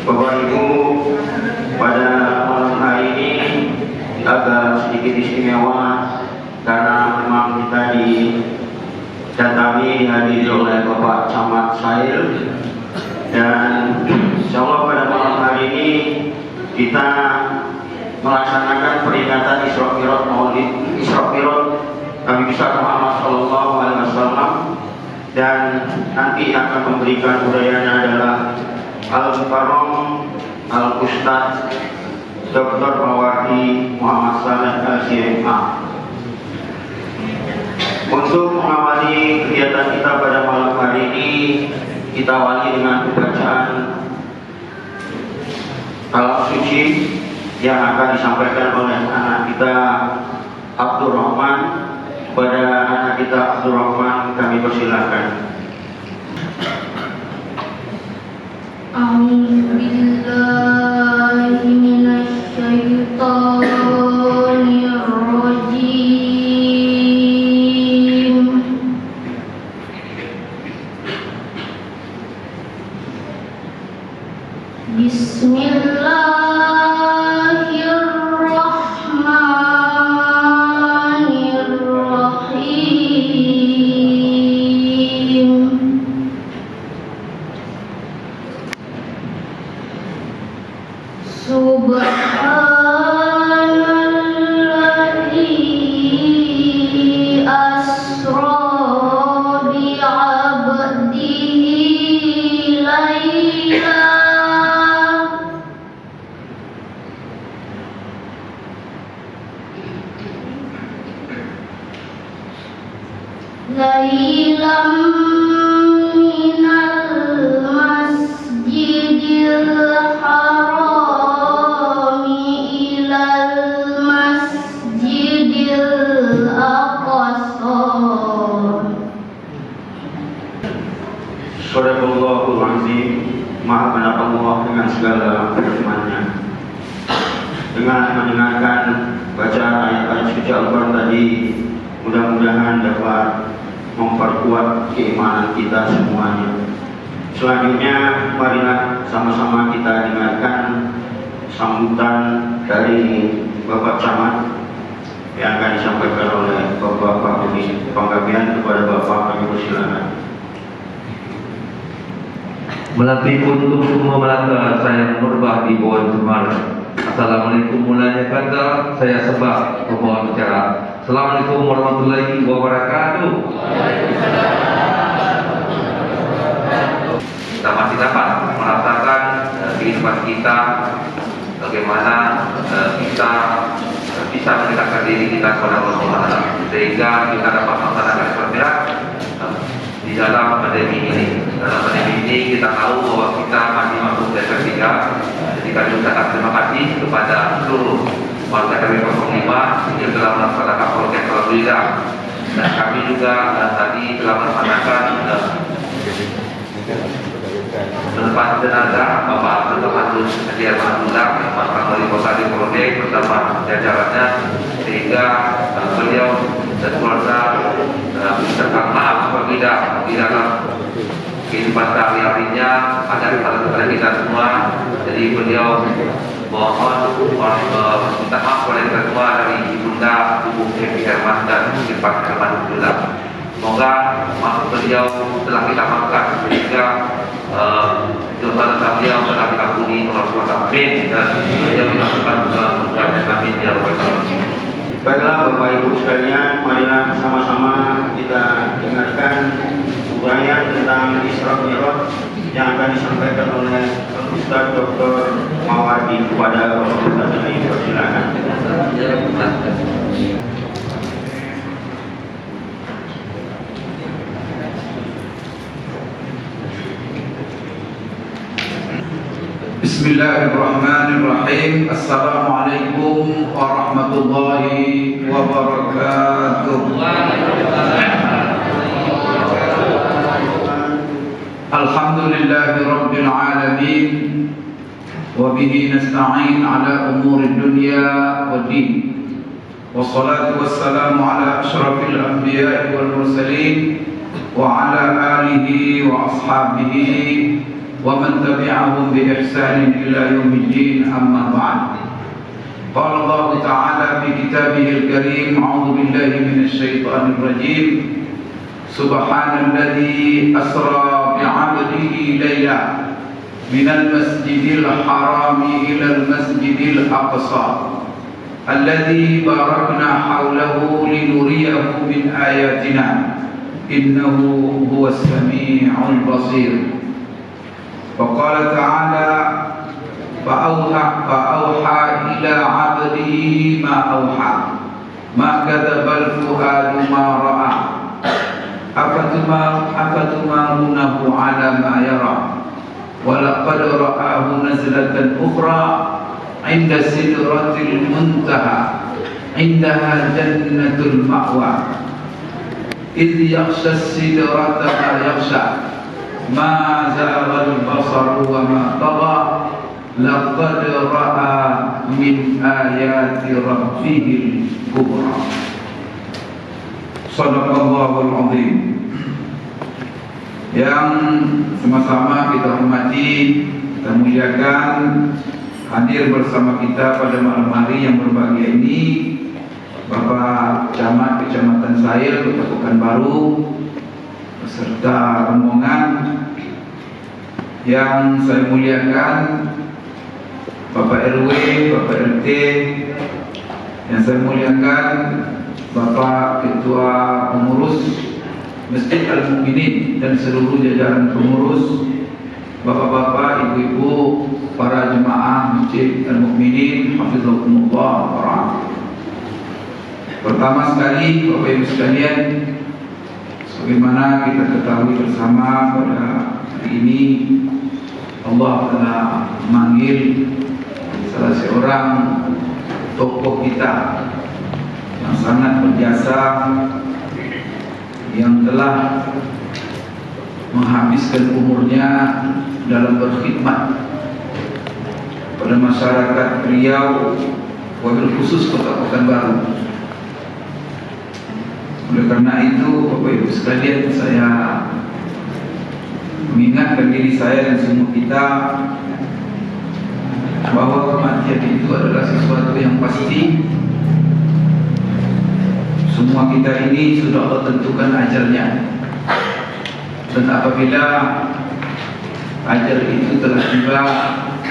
Bapak Ibu, pada malam hari ini agak sedikit istimewa karena memang kita didatangi dihadiri oleh Bapak Camat Sail, dan insyaallah pada malam hari ini kita melaksanakan peringatan Isra Mi'raj Maulid Isra Mi'raj Nabi besar Muhammad SAW, dan nanti akan memberikan urayanya adalah Al-Mukarram Al-Ustaz Dr. Mawardi Muhammad Saleh LCMA. Untuk mengawali kegiatan kita pada malam hari ini, kita awali dengan pembacaan kalam suci yang akan disampaikan oleh anak kita Abdul Rahman. Kepada anak kita Abdul Rahman kami persilahkan. أعوذ بالله من الشيطان الرجيم بسم الله الرحمن الرحيم Subhanalladzi asra bi'abdihi laylan minal masjidil haram ilal masjidil aqsa. Shadaqallahul azim. Maha benar Allah dengan segala firman-Nya. Dengan mendengarkan bacaan ayat-ayat suci Al-Quran tadi, mudah-mudahan dapat memperkuat keimanan kita semuanya. Selanjutnya, marilah sama-sama kita dengarkan sambutan dari Bapak Camat yang akan disampaikan oleh Bapak Pak Budi. Pengabdian kepada Bapak kami persilakan. Melatih untuk semua melaka saya berbah di bawah Semarang. Assalamualaikum mulanya kata saya sebab pembawa bicara. Assalamualaikum warahmatullahi wabarakatuh. Kita masih dapat merasakan kehidupan kita, bagaimana kita bisa mendekatkan diri kita kepada Allah Subhanahu, sehingga kita dapat melaksanakan ibadah di dalam pandemi ini. Dalam pandemi ini kita tahu bahwa kita masih masuk fase 3. Jadi kami ucapkan terima kasih kepada seluruh warga KW 05 yang telah melaksanakan prokes alhamdulillah, dan kami juga tadi telah melaksanakan menempat jenazah Bapak Abdul Hamid Haji Alhamdulillah mantan wali kota di Prode bersama jajarannya, sehingga beliau dan keluarga mengucapkan maaf apabila di dalam kehidupan sehari-harinya ada kepada kita semua. Jadi beliau mohon minta maaf kepada kita semua dari Ibunda Ibu Evi Herman dan Ibu Pak Herman Abdullah. Semoga maaf beliau telah kita maafkan, sehingga dosa-dosa beliau telah dikampuni oleh Allah. Amin. Dan beliau dilakukan kemudahan. Amin ya rabbal alamin. Baiklah Bapak Ibu sekalian, marilah sama-sama kita dengarkan uraian tentang Isra Mi'raj yang akan disampaikan oleh Ustaz Dr. Mawardi. Kepada Bapak Ustaz ini persilakan. Bismillahirrahmanirrahim. Assalamualaikum warahmatullahi wabarakatuh. Alhamdulillahi rabbil alamin, wa bihi nasta'in ala umuri dunya wa din. Wassalatu wassalamu ala ashrafil anbiya'i wal mursalin wa ala alihi wa ashabihi ومن تبعهم بإحسان إلى يوم الدين أما بعد قال الله تعالى في كتابه الكريم أعوذ بالله من الشيطان الرجيم سبحان الذي أسرى بعبده ليلا من المسجد الحرام إلى المسجد الأقصى الذي باركنا حوله لنريه من آياتنا إنه هو السميع البصير. وقال تعالى فأوحى إلى عبده ما أوحى ما كذب الفؤاد ما رأى أفتمارونه على ما يرى ولقد رآه نزلة أخرى عند سدرة المنتهى عندها جنة المأوى إذ يغشى السدرة ما يغشى ما زاغ البصر وما طغى لقد رأى من آيات ربه الكبرى. Shadaqallahul azim. Yang sama-sama kita hormati, kita muliakan, hadir bersama kita pada malam hari yang berbahagia ini Bapak Camat Kecamatan Sail Kota Pekanbaru beserta rombongan. Yang saya muliakan Bapak RW, Bapak RT, yang saya muliakan Bapak Ketua Pengurus Masjid Al-Mukminin dan seluruh jajaran pengurus, Bapak-bapak, ibu-ibu, para jemaah Masjid Al-Mukminin, hafizakumullah wa. Pertama sekali Bapak Ibu sekalian, sebagaimana kita ketahui bersama pada hari ini Allah telah memanggil salah seorang tokoh kita yang sangat berjasa, yang telah menghabiskan umurnya dalam berkhidmat pada masyarakat Riau, wabil khusus Kota Pekanbaru. Oleh karena itu, Bapak Ibu sekalian, saya mengingatkan diri saya dan semua kita bahwa kematian itu adalah sesuatu yang pasti. Semua kita ini sudah Allah tentukan ajalnya, dan apabila ajal itu telah tiba,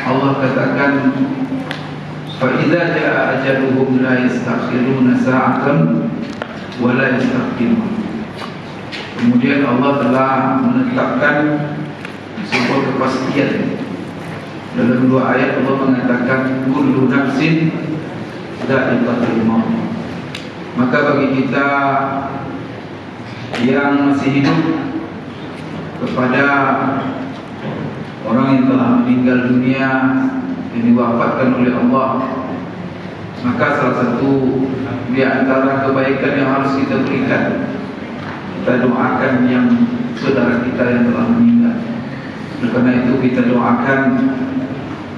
Allah katakan فَإِذَا جَاءَ أَجَلُهُمْ لَا يَسْتَأْخِرُونَ سَاعَةً وَلَا يَسْتَقْدِمُونَ. Kemudian Allah telah menetapkan sebuah kepastian. Dalam dua ayat Allah mengatakan kullu nafsin dha'iqatul maut. Maka bagi kita yang masih hidup, kepada orang yang telah meninggal dunia, yang diwafatkan oleh Allah, maka salah satu di antara kebaikan yang harus kita berikan, kita doakan yang saudara kita yang telah meninggal. Karena itu kita doakan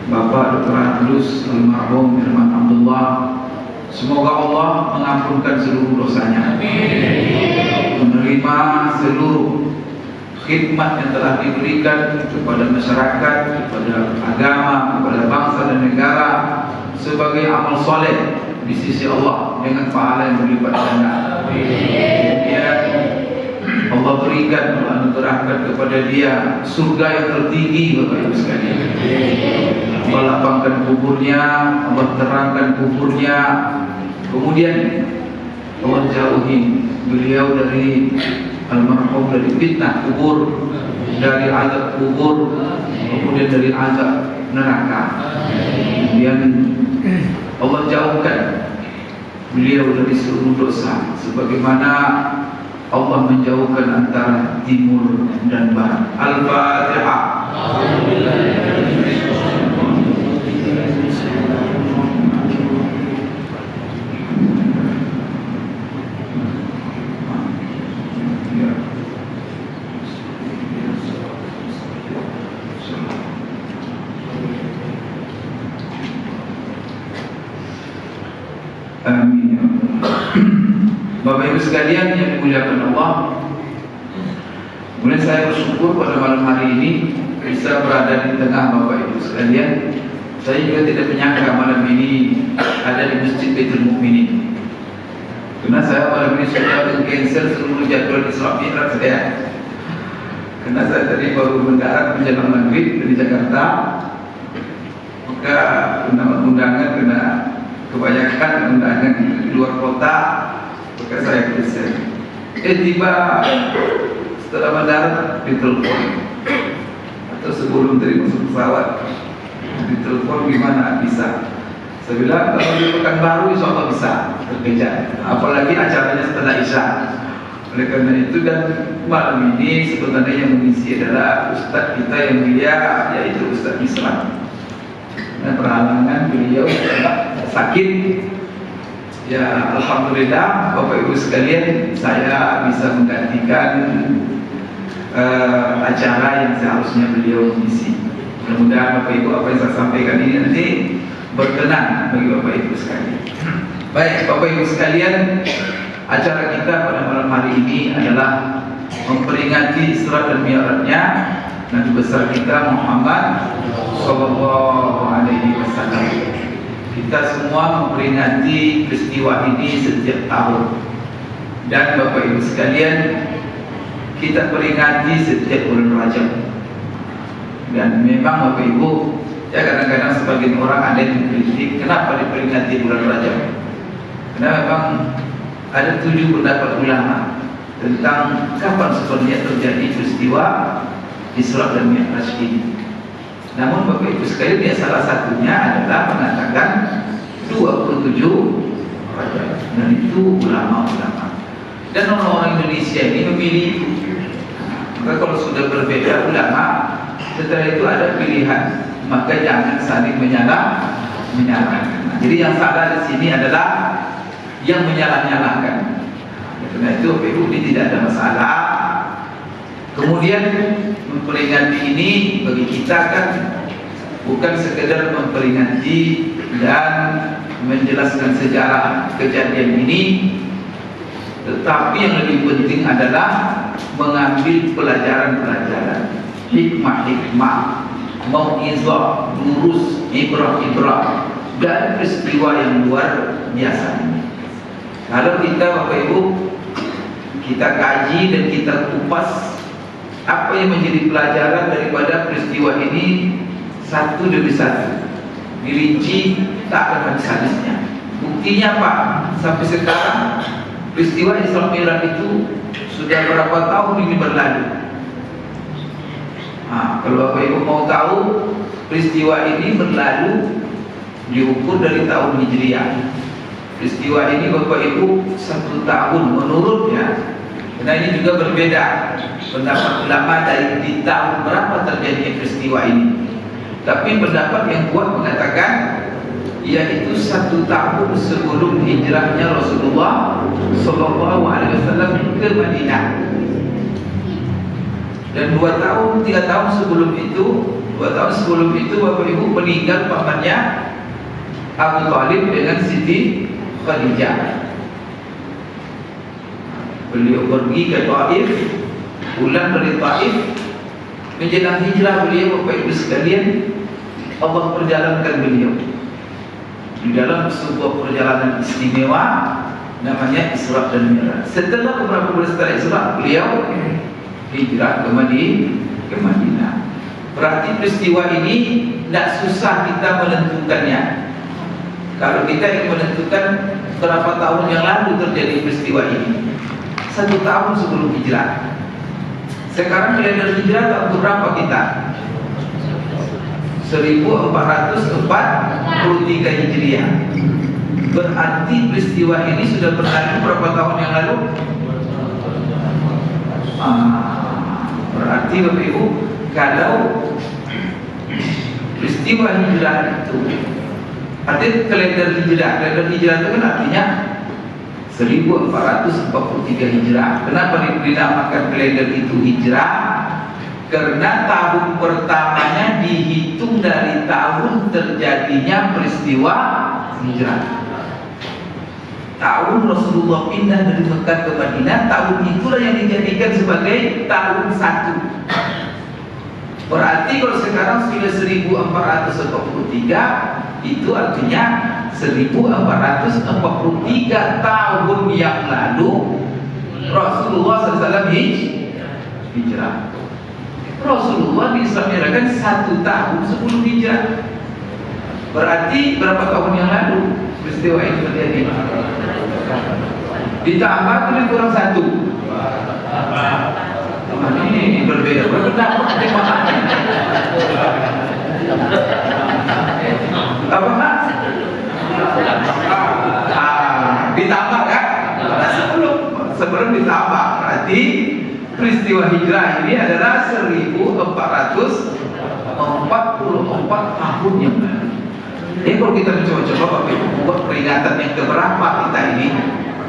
Bapak Dr. Adlus almarhum Irman Abdullah, semoga Allah mengampunkan seluruh dosanya, menerima seluruh khidmat yang telah diberikan kepada masyarakat, kepada agama, kepada bangsa dan negara sebagai amal soleh di sisi Allah dengan pahala yang berlipat ganda. Kemudian Allah berikan, Allah anugerahkan kepada dia surga yang tertinggi, Bapak Ibu sekalian. Allah lapangkan kuburnya, Allah terangkan kuburnya. Kemudian Allah jauhi beliau dari almarhum dari fitnah kubur, dari azab kubur, kemudian dari azab neraka. Kemudian Allah jauhkan beliau dari seluruh dosa, sebagaimana Allah menjauhkan antara timur dan barat. Al-Fatihah. Amin. Bapak Ibu sekalian yang dimuliakan Allah, Kemudian saya bersyukur pada malam hari ini bisa berada di tengah Bapak Ibu sekalian. Saya juga tidak menyangka malam ini ada di Masjid Baitul Mukminin. Karena saya malam ini sudah cancel seluruh jadwal Isra Mi'raj saya. Karena saya tadi baru mendarat menjelang maghrib dari Jakarta. Maka undangan kena kebanyakan undangan di luar kota. Maka saya cancel. Tiba setelah mendarat ditelepon atau sebelum tadi masuk pesawat ditelepon gimana bisa. Saya bilang kalau di Pekanbaru insya Allah bisa terkejar, apalagi acaranya setelah Isya. Oleh karena itu dan malam ini sebenarnya yang mengisi adalah Ustadz kita yang mulia, yaitu Ustadz Islam. Dan perhalangan beliau sakit. Ya alhamdulillah Bapak Ibu sekalian, saya bisa menggantikan acara yang seharusnya beliau mengisi. Mudah-mudahan Bapak Ibu apa yang saya sampaikan ini nanti berkenan bagi Bapak Ibu sekalian. Baik Bapak Ibu sekalian, acara kita pada malam hari ini adalah memperingati Isra dan Mi'rajnya Nabi besar kita Muhammad Sallallahu Alaihi Wasallam. Kita semua memperingati peristiwa ini setiap tahun. Dan Bapak Ibu sekalian, kita peringati setiap bulan Rajab. Dan memang Bapak Ibu, ya kadang-kadang sebagian orang ada yang mengkritik kenapa diperingati bulan Rajab. Karena memang ada 7 pendapat ulama tentang kapan sebenarnya terjadi peristiwa Isra dan Mi'raj ini. Namun Bapak Ibu sekalian, ya salah satunya adalah mengatakan 27 Rajab. Dan itu ulama-ulama. Dan orang-orang Indonesia ini memilih itu. Maka kalau sudah berbeda ulama, setelah itu ada pilihan, maka jangan saling menyalahkan. Jadi yang salah di sini adalah yang menyalah-nyalahkan. Karena itu Bapak Ibu, ini tidak ada masalah. Kemudian memperingati ini bagi kita kan bukan sekedar memperingati dan menjelaskan sejarah kejadian ini, tetapi yang lebih penting adalah mengambil pelajaran-pelajaran, hikmah-hikmah, mau'izah, durus, ibrah-ibrah dari peristiwa yang luar biasa ini. Kalau kita Bapak Ibu, kita kaji dan kita kupas apa yang menjadi pelajaran daripada peristiwa ini satu demi satu, dirinci, tak akan habis-habisnya. Buktinya apa? Sampai sekarang peristiwa Isra Mi'raj itu sudah berapa tahun ini berlalu. Kalau Bapak Ibu mau tahu, peristiwa ini berlalu diukur dari tahun Hijriah. Peristiwa ini Bapak Ibu 1 tahun menurutnya. Karena ini juga berbeda pendapat ulama dari di tahun berapa terjadi peristiwa ini. Tapi pendapat yang kuat mengatakan yaitu 1 tahun sebelum hijrahnya Rasulullah Sallallahu Alaihi Wasallam ke Madinah. Dan 2 tahun, 3 tahun sebelum itu, 2 tahun sebelum itu Bapak Ibu meninggal pamannya Abu Thalib dengan Siti Khadijah. Beliau pergi ke Taif, pulang dari Taif, menjelang hijrah beliau Bapak Ibu sekalian, Allah perjalankan beliau di dalam sebuah perjalanan istimewa namanya Isra dan Mi'raj. Setelah beberapa bulan setelah Isra, beliau hijrah ke Madinah. Berarti peristiwa ini tidak susah kita menentukannya. Kalau kita ingin menentukan berapa tahun yang lalu terjadi peristiwa ini, 1 tahun sebelum hijrah. Sekarang kalender hijrah tahun berapa kita? 1443 Hijriah. Berarti peristiwa ini sudah berlalu berapa tahun yang lalu? Berarti Bapak Ibu, kalau peristiwa hijrah itu, artinya kalender hijrah itu kan artinya 1443 Hijrah. Kenapa dinamakan kalender itu hijrah? Karena tahun pertamanya dihitung dari tahun terjadinya peristiwa hijrah. tahun Rasulullah pindah dari Mekah ke Madinah, tahun itulah yang dijadikan sebagai tahun 1. Berarti kalau sekarang sudah 1443, itu artinya 1443 tahun yang lalu Rasulullah SAW hijrah. Rasulullah diislamkan 1 tahun sebelum hijrah. Berarti berapa tahun yang lalu peristiwa itu terjadi? Ditambah lebih kurang 1. Ini berbeda. Berapa ditambah kan? Sebelum ditambah, berarti peristiwa hijrah ini adalah 1444 tahun yang lalu. Jadi kalau kita mencoba-coba Bapak Ibu buat peringatan yang keberapa kita ini,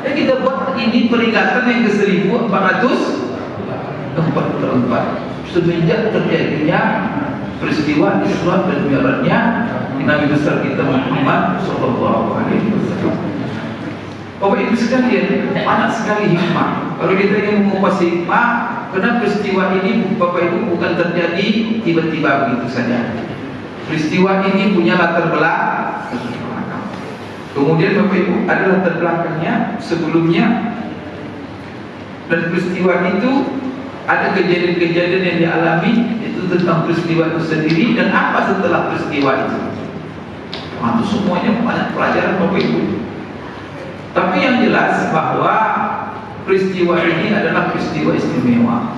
ya kita buat ini peringatan yang ke 1444 semenjak terjadinya peristiwa Isra dan Mi'rajnya Nabi besar kita Muhammad sallallahu alaihi wasallam. Bapak Ibu sekalian, banyak sekali hikmah. Kalau kita ingin mengupas hikmah, karena peristiwa ini Bapak Ibu bukan terjadi tiba-tiba begitu saja. Peristiwa ini punya latar belakang. Kemudian Bapak Ibu ada latar belakangnya sebelumnya, dan peristiwa itu ada kejadian-kejadian yang dialami itu tentang peristiwa itu sendiri dan apa setelah peristiwa itu. Itu semuanya banyak pelajaran Bapak Ibu. Tapi yang jelas bahwa peristiwa ini adalah peristiwa istimewa,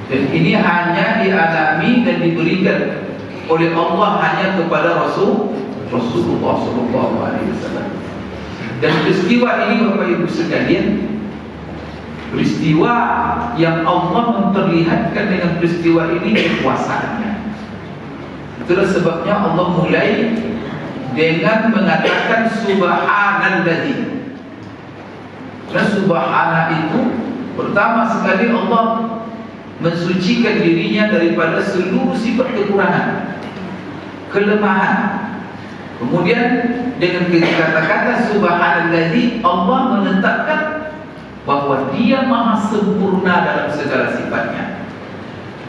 dan ini hanya dialami dan diberikan oleh Allah hanya kepada Rasulullah SAW. Dan peristiwa ini Bapak Ibu sekalian, peristiwa yang Allah memperlihatkan dengan peristiwa ini kekuasaannya. Itulah sebabnya Allah mulai dengan mengatakan subhanalladzi. Dan subhana itu pertama sekali Allah mensucikan dirinya daripada seluruh sifat kekurangan, kelemahan. Kemudian dengan kata-kata subhanalladzi, Allah menetapkan bahwa Dia maha sempurna dalam segala sifatnya.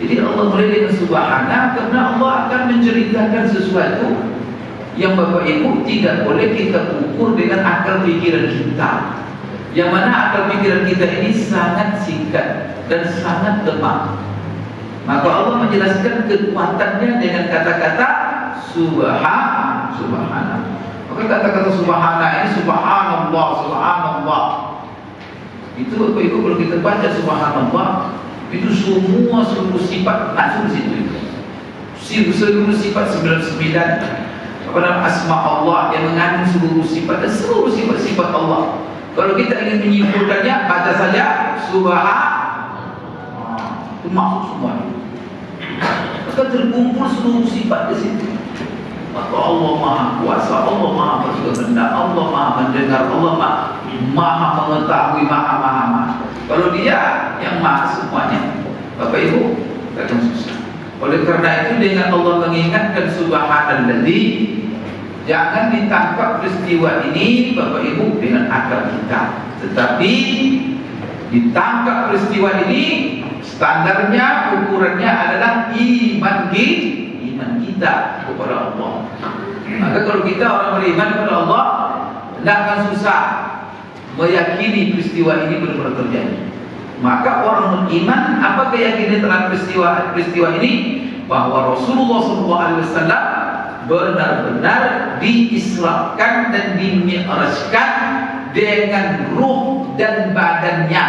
Jadi Allah mulai dengan subhana karena Allah akan menceritakan sesuatu yang Bapak Ibu tidak boleh kita ukur dengan akal pikiran kita, yang mana akal pikiran kita ini sangat singkat dan sangat lemah. Maka Allah menjelaskan kekuatannya dengan kata-kata subhana. Maka kata-kata subhana ini subhanallah, subhanallah. Itu Bapak Ibu kalau kita baca subhanallah, itu semua seluruh sifat masuk di situ. Seluruh sifat 99 asma Allah yang mengandung seluruh sifat dan seluruh sifat-sifat Allah. Kalau kita ingin menyimpulkannya, baca saja subhanallah, itu masuk semuanya. Maka terkumpul seluruh sifat di situ. Maka Allah maha kuasa, Allah maha berkehendak, Allah maha mendengar, Allah maha mengetahui, maha. Kalau Dia yang maha semuanya, Bapak Ibu akan susah. Oleh karena itu dengan Allah mengingatkan subhanalladzi, jangan ditangkap peristiwa ini Bapak Ibu dengan akal kita, tetapi ditangkap peristiwa ini standarnya, ukurannya adalah iman kita kepada Allah. Maka kalau kita orang beriman kepada Allah, tidak akan susah meyakini peristiwa ini benar-benar terjadi. Maka orang beriman, apa keyakinan terhadap peristiwa ini? Bahwa Rasulullah SAW benar-benar diisrakan dan dimi'rajkan dengan ruh dan badannya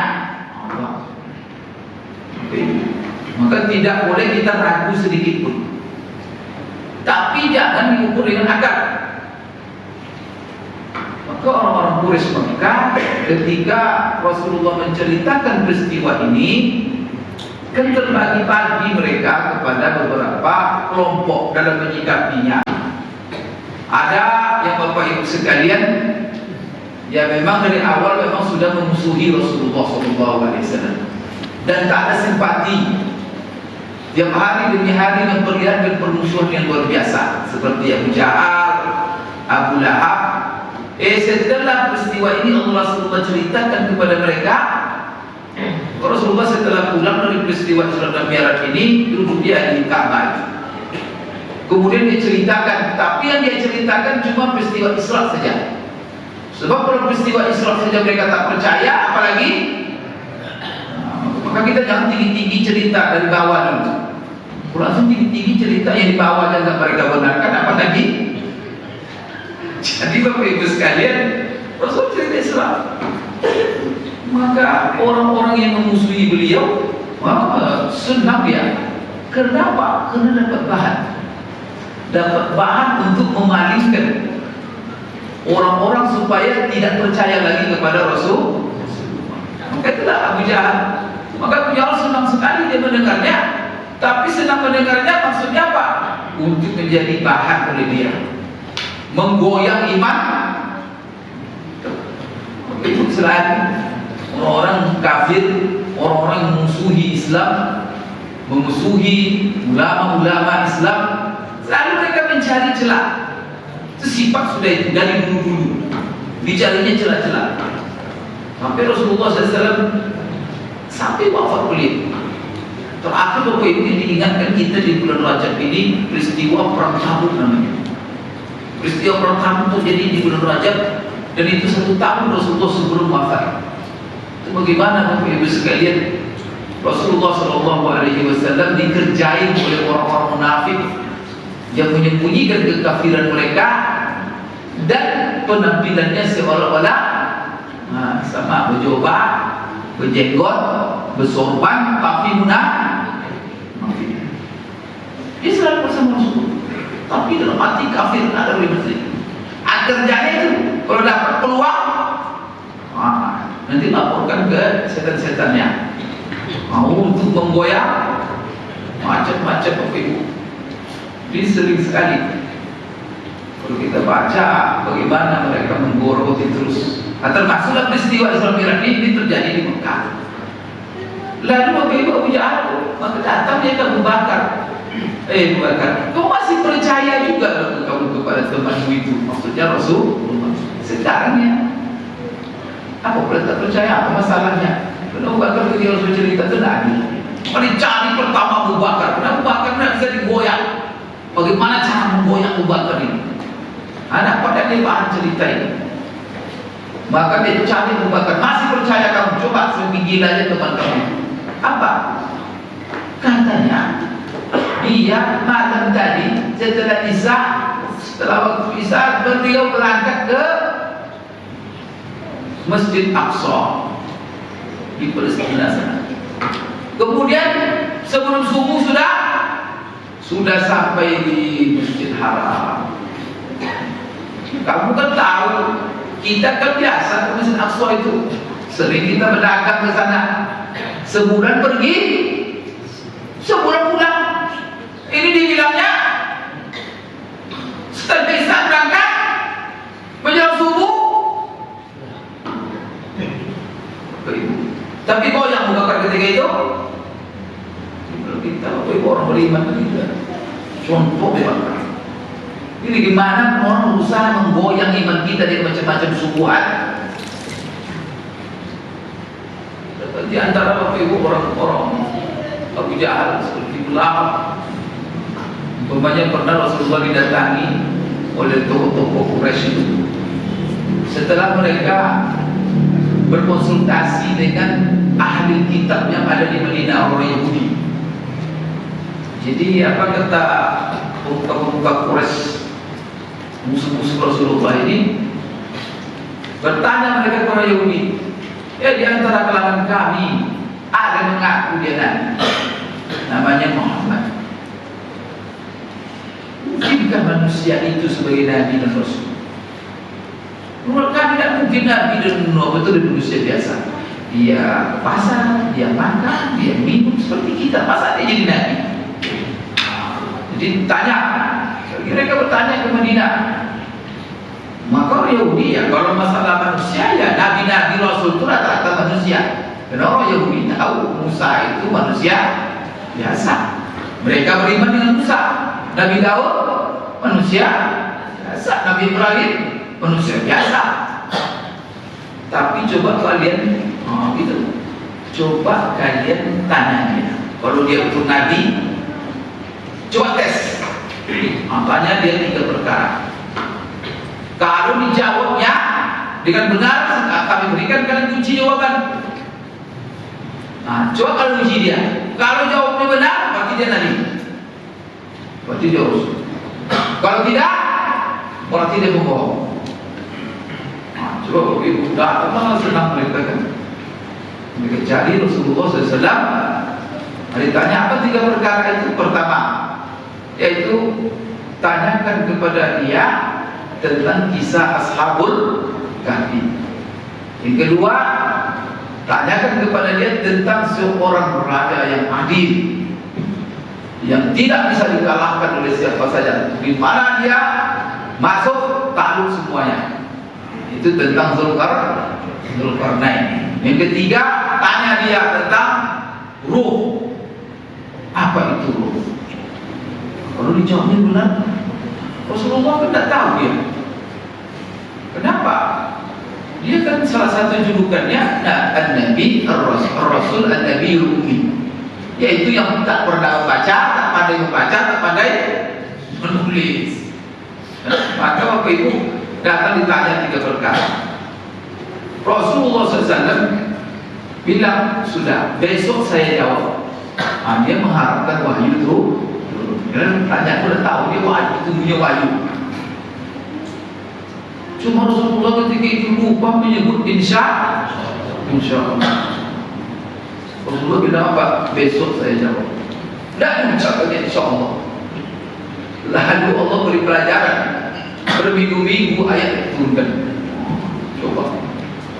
Allah. Maka tidak boleh kita ragu sedikit pun. Tapi jangan diukur dengan akal. Maka orang-orang Quraisy Mekah ketika Rasulullah menceritakan peristiwa ini, kan terbagi-bagi mereka kepada beberapa kelompok dalam menyikapinya. Ada yang Bapak Ibu sekalian, ya memang dari awal memang sudah memusuhi Rasulullah SAW dan tak ada simpati. Tiap hari demi hari memperlihatkan permusuhan yang luar biasa, seperti Abu Jahal, Abu Lahab, Setelah peristiwa ini Rasulullah ceritakan kepada mereka. Rasulullah setelah pulang dari peristiwa Isra dan Mi'raj ini duduk dia di Ka'bah. Kemudian dia ceritakan, tapi yang dia ceritakan cuma peristiwa Isra saja. Sebab kalau peristiwa Isra saja mereka tak percaya, apalagi maka kita jangan tinggi-tinggi cerita dari bawah dulu. Kalau langsung tinggi-tinggi cerita yang di bawah jangan mereka benarkan, apa lagi? Jadi Bapak Ibu sekalian, Rasul cerita Isra. Maka orang-orang yang memusuhi beliau senang dia. Kenapa? Karena dapat bahan untuk memalingkan orang-orang supaya tidak percaya lagi kepada Rasul. Maka itulah Abu Jahal. Maka Abu Jahal senang sekali dia mendengarnya. Tapi senang mendengarnya maksudnya apa? Untuk menjadi bahan oleh dia, menggoyang iman. Itu selain orang-orang kafir, orang-orang yang memusuhi Islam, memusuhi ulama-ulama Islam, selalu mereka mencari celah. Itu sifat sudah itu dari dulu-dulu, dicarinya celah-celah. Sampai Rasulullah SAW sampai wafat beliau. Terakhir Bapak Ibu diingatkan kita di bulan Rajab ini peristiwa Perang Tabuk namanya. Peristiwa Perang Tabuk terjadi di bulan Rajab, dan itu 1 tahun Rasulullah sebelum wafat. Itu bagaimana Bapak Ibu sekalian, Rasulullah SAW dikerjain oleh orang-orang munafik yang menyembunyikan kekafiran mereka dan penampilannya seolah-olah sama berjubah, berjenggot, bersorban, tapi munafik. Dia selalu bersama Rasulullah, tapi dalam hati kafir ada oleh muslim. Kerjanya itu kalau dapat peluang, nanti laporkan ke setan-setannya, mau untuk menggoyang macam-macam Bapak Ibu. Ini sering sekali kalau kita baca bagaimana mereka menggoroti terus. Termasuklah peristiwa Isra Mi'raj ini terjadi di Mekah. Lalu Bapak Ibu Abu Jahal, maka datang dia ke Abu Bakar. Abu Bakar, kau masih percaya juga kamu kepada temanmu itu? Maksudnya Rasul. Sekarang ya, apa boleh tak percaya? Apa masalahnya? Karena Abu Bakar ketika Rasul cerita itu Nabi. Mari cari pertama Abu Bakar. Karena Abu Bakar tidak bisa digoyang. Bagaimana cara menggoyang Abu Bakar ini? Anak pada dia bahan cerita ini. Maka dia cari Abu Bakar. Masih percaya kamu? Coba sebiji aja teman kamu. Apa? Katanya dia malam tadi setelah Isya, setelah waktu Isya beliau berangkat ke Masjid Aqsa di Palestina sana. Kemudian sebelum subuh sudah sampai di Masjid Haram. Kamu kan tahu, kita kan biasa ke Masjid Aqsa itu, sering kita berdagang ke sana. Sebulan pergi, sebulan pulang. Ini dibilangnya setelah Isya berangkat menjelang subuh. Tapi kau yang membakar ketika itu, kalau kita orang beriman kita contoh bakar. Ini gimana orang berusaha menggoyang iman kita dengan macam-macam subuhan. Di antara Bapak Ibu orang-orang Abu Jahal seperti Lahab, umpamanya pernah Rasulullah didatangi oleh tokoh-tokoh Quraisy itu. Setelah mereka berkonsultasi dengan ahli kitab yang ada di Madinah, orang Yahudi. Jadi apa kata pemuka Quraisy, musuh-musuh Rasulullah ini? Bertanya mereka kepada Yahudi, di antara kalangan kami ada yang mengaku dia Nabi, namanya Muhammad. Mungkinkah manusia itu sebagai Nabi dan Rasul? Menurut kami tidak mungkin Nabi dan betul manusia biasa. Dia ke pasar, dia makan, dia minum seperti kita. Masa dia jadi Nabi? Jadi tanya, mereka bertanya ke Madinah. Maka orang Yahudi kalau masalah manusia Nabi-Nabi Rasul itu rata-rata manusia. Karena orang Yahudi tahu Musa itu manusia biasa. Mereka beriman dengan Musa. Nabi Daud manusia biasa. Nabi Ibrahim manusia biasa. Tapi coba kalian, gitu. Coba kalian tanya dia. Kalau dia betul nabi, coba tes. Tanya dia 3 perkara. Kalau dijawabnya dengan benar, kami berikan kalian kunci jawaban. Coba kalau uji dia. Kalau jawabnya benar, berarti dia nabi. Berarti dia rasul. Kalau tidak, berarti dia pembohong. Coba ibu datang senang mereka kan. Mereka cari Rasulullah SAW. Ditanya apa 3 perkara itu? Pertama, yaitu tanyakan kepada dia tentang kisah Ashabul Kahfi. Yang kedua, tanyakan kepada dia tentang seorang raja yang adil, yang tidak bisa dikalahkan oleh siapa saja. Di mana dia masuk, takluk semuanya. Itu tentang Zulkarnain. Yang ketiga, tanya dia tentang ruh. Apa itu ruh? Kalau dijawabnya benar, Rasulullah kan tidak tahu dia. Kenapa? Dia kan salah satu julukannya An-Nabi Ar-Rasul An-Nabi Rumi, yaitu yang tak pernah membaca, tak pandai membaca, tak pandai menulis. Maka Bapak Ibu datang ditanya 3 perkara. Rasulullah SAW bilang, sudah, besok saya jawab. Dia mengharapkan wahyu itu. Karena tanya, sudah tahu dia wahyu, tunggunya wahyu. Cuma Rasulullah ketika itu lupa menyebut insya Allah. Rasulullah bilang apa? Besok saya jawab. Dan ucapkan insya Allah. Lalu Allah beri pelajaran. Berminggu-minggu ayat diturunkan. Coba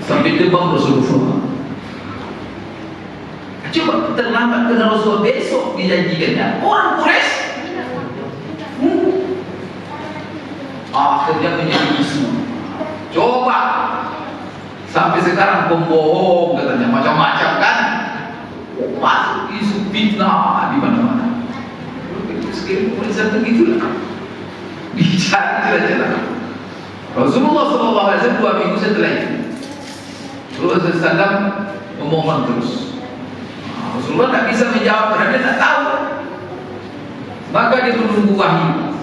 sampai demam Rasulullah. Coba terlambat kena Rasulullah, besok dijanjikannya orang Quraisy. Akhirnya menjadi isu. Coba sampai sekarang pembohong katanya, macam-macam kan. Masuk isu fitnah di mana-mana. Sekarang Quraisy begitu lah. Dicari jalan-jalan. Rasulullah SAW 2 minggu setelah itu, Rasulullah SAW memohon terus. Rasulullah tak bisa menjawab karena dia tak tahu. Maka dia menunggu wahyu.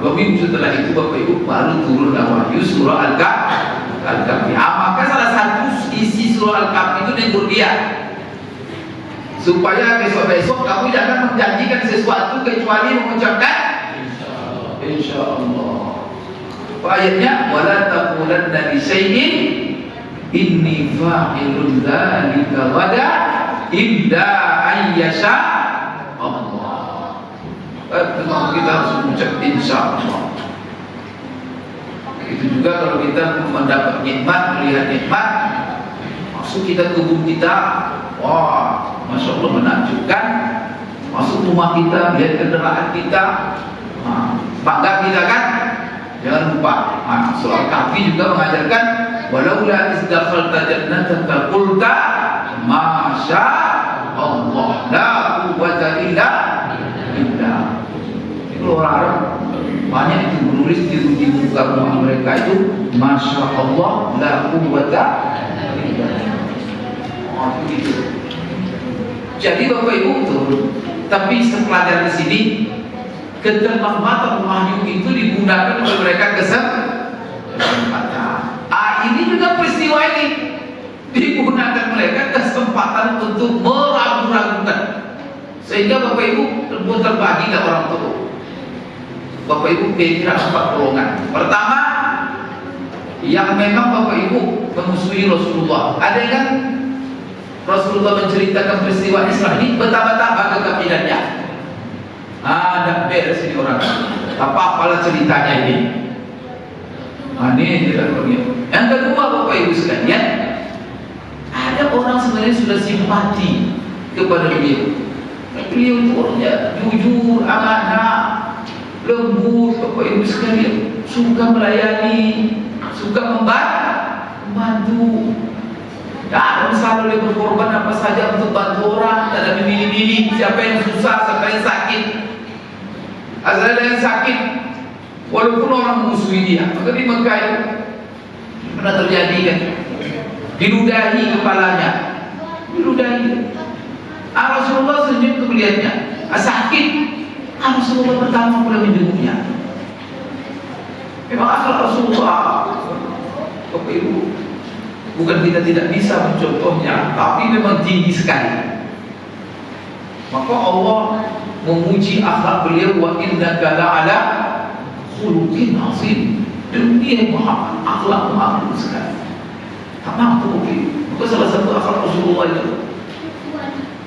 2 minggu setelah itu Bapak Ibu baru turunlah wahyu surah Al-Kahfi. Maka salah satu isi surah Al-Kahfi itu negur dia, supaya besok-besok kamu jangan menjanjikan sesuatu kecuali mengucapkan insyaallah. Ayatnya, wala taqulanna li syai'in inni fa'ilun dzalika ghadan illa ayyasha Allah. Kita harus mengucap insyaallah. Itu juga kalau kita mendapat nikmat, melihat nikmat, masuk kita tubuh kita, wah, masya Allah menakjubkan. Masuk rumah kita, lihat kendaraan kita, bangga kita kan. Jangan lupa, surah Kahfi juga mengajarkan, walaula izdakhalta jannataka qulta masya Allah la quwwata illa billah. Itu orang Arab banyak itu menulis di muka rumah mereka itu masya Allah la quwwata illa billah. Begitu. Jadi Bapak Ibu turun. Tapi sepelajaran di sini, keterlambatan wahyu itu digunakan oleh mereka kesempatan. Ini juga peristiwa ini digunakan mereka kesempatan untuk meragu-ragukan, sehingga Bapak Ibu terbagi ke orang tua. Bapak Ibu kira 4 golongan. Pertama, yang memang Bapak Ibu memusuhi Rasulullah. Ada yang Rasulullah menceritakan peristiwa Isra ini betapa-betapa kekafirannya. Ada beres ini orang. Apa-apalah ceritanya ini. Ini tidak begitu. Yang kedua Bapak Ibu sekalian, ada orang sebenarnya sudah simpati kepada beliau. Beliau itu orangnya jujur, amanah, lembut. Bapak Ibu sekalian, suka melayani, suka membantu. Tak ada masalah, boleh berkorban apa saja untuk bantu orang. Tak ada memilih-milih siapa yang susah, siapa yang sakit. Asal ada yang sakit, walaupun orang musuhi dia. Maka di Mekah itu Pernah terjadi kan? Diludahi kepalanya, diludahi. Rasulullah senyum untuk melihatnya. Sakit. Rasulullah pertama pula menjenguknya. Memang akhlak Rasulullah, Bapak Ibu, bukan kita tidak bisa mencontohnya, tapi memang tinggi sekali. Maka Allah memuji akhlak beliau, wa innaka la'ala khuluqin azim. Dan dia Muhammad akhlak agung sekali. Tak mampu. Maka salah satu akhlak Rasulullah itu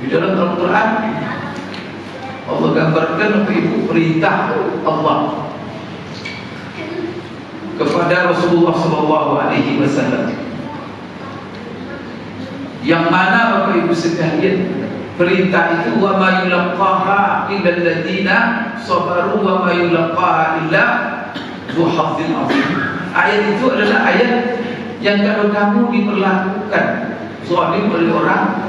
di dalam Al-Quran Allah gambarkan Bapak Ibu perintah Allah kepada Rasulullah SAW, yang mana Bapak Ibu sekalian perintah itu wa ma yulaqqaha illa alladziina sabaru wa ma yulaqqaha illa dzu hazzin 'azim. Ayat itu adalah ayat yang kalau kamu diperlakukan zalim oleh orang,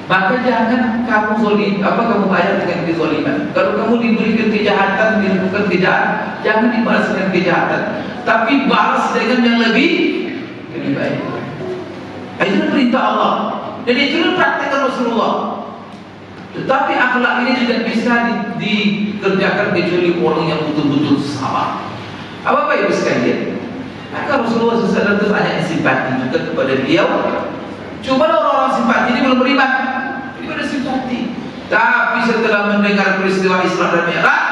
maka jangan kamu zalim, kamu bayar dengan kezaliman. Kalau kamu diberikan kejahatan, dilakukan kejahatan, jangan dibalas dengan kejahatan, tapi balas dengan yang lebih baik. Itu perintah Allah, dan itu praktekkan Rasulullah. Tetapi akhlak ini tidak bisa dikerjakan kecuali orang yang betul-betul sabar. Bapak Ibu sekalian, maka Rasulullah SAW itu banyak simpati juga kepada beliau. Cuma orang-orang simpati ini belum beriman. Ini ada simpati. Tapi setelah mendengar peristiwa Isra dan Mi'raj,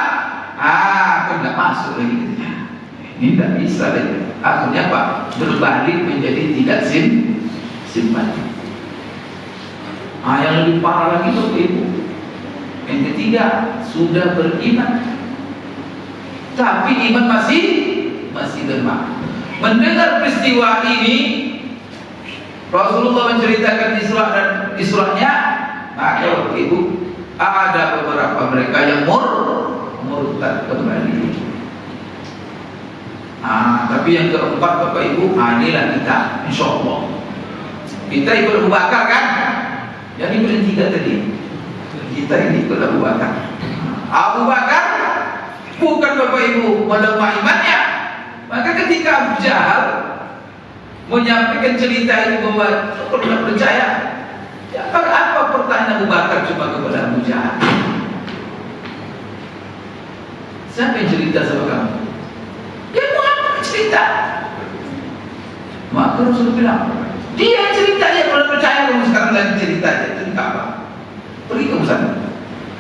kan tidak masuk lagi. Ini tidak bisa lagi. Akhirnya apa? Berbalik menjadi tidak simpati. Yang lebih parah lagi Bapak Ibu, yang ketiga, sudah beriman, tapi iman masih lemah. Mendengar peristiwa ini, Rasulullah menceritakan Isra-nya, maka Bapak Ibu, ada beberapa mereka yang murtad kembali. Tapi yang keempat Bapak Ibu, inilah kita, insya Allah. Kita ikut Abu Bakar kan? Yang ikut yang tiga tadi. Kita ini ikut Abu Bakar. Abu Bakar bukan Bapak Ibu melemah imannya. Maka ketika Abu Jahal menyampaikan cerita ini bahwa kalau tidak percaya, apa pertanyaan Abu Bakar cuma kepada Abu Jahal? Siapa yang cerita sama kamu? Ya Muhammad cerita. Maka Rasul bilang, dia cerita, dia kalau percaya kamu sekarang lagi cerita dia cerita apa? Pergi ke sana.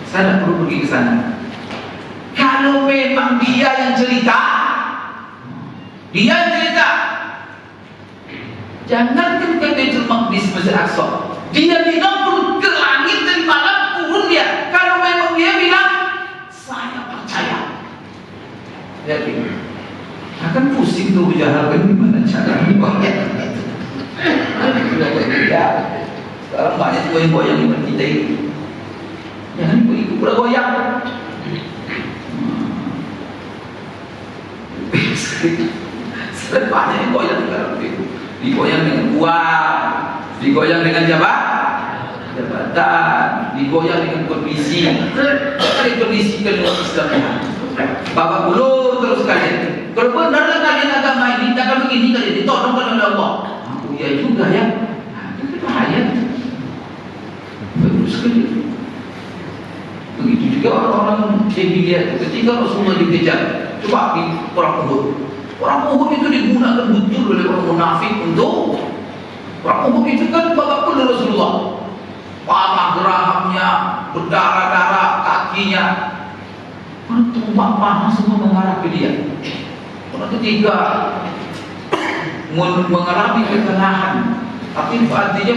Saya tidak perlu pergi ke sana. Kalau memang dia yang cerita, jangankan ke Baitul Maqdis Masjid Aqsa, dia bilang pun ke langit dari malam turun dia. Kalau memang dia bilang, saya percaya. Jadi akan pusing tuh Jahal, kan gimana caranya? Sekarang banyak goyang-goyang iman kita ini. Jangan ikut pula goyang. Banyak yang goyang sekarang itu. Digoyang dengan uang, digoyang dengan jabatan, digoyang dengan kondisi. Cari kondisi kedua Islam. Bapak dulu terus kalian. Kalau benar kalian agama ini, jangan begini kalian ditolong oleh Allah. Ya juga ya, itu bahaya. Bagus sekali. Begitu juga orang-orang jahiliyah ketika Rasulullah dikejar. Coba di perang Uhud. Perang Uhud itu digunakan betul oleh orang munafik untuk perang Uhud itu kan babak belur Rasulullah. Panah gerahamnya, berdarah-darah kakinya. Tumbak panah semua mengarah ke dia. Orang ketiga mengalami kekalahan, tapi artinya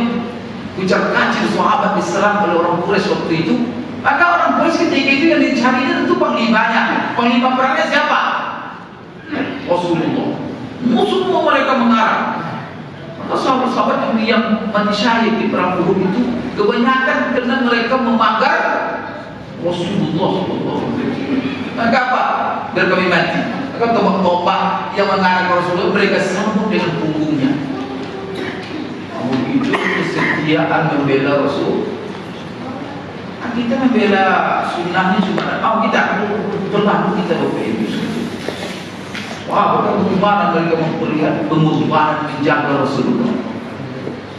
ucap kacir sahabat diserang oleh orang Quraisy waktu itu. Maka orang Quraisy ketika itu yang dicari itu panglimanya. Panglima perangnya siapa? Rasulullah. Musuh mereka mengarah. Maka sahabat-sahabat yang mati syahid di perang Uhud itu kebanyakan karena mereka memagar Rasulullah. Maka apa? Biar kami mati. Maka tombak-tombak yang mengarah ke Rasulullah mereka sambung dengan punggungnya. Itu kesetiaan membela Rasul. Kita membela sunnahnya cuma kita berlaku kita berbeda. Wah, bagaimana mereka memperlihat pengorbanan menjaga Rasulullah.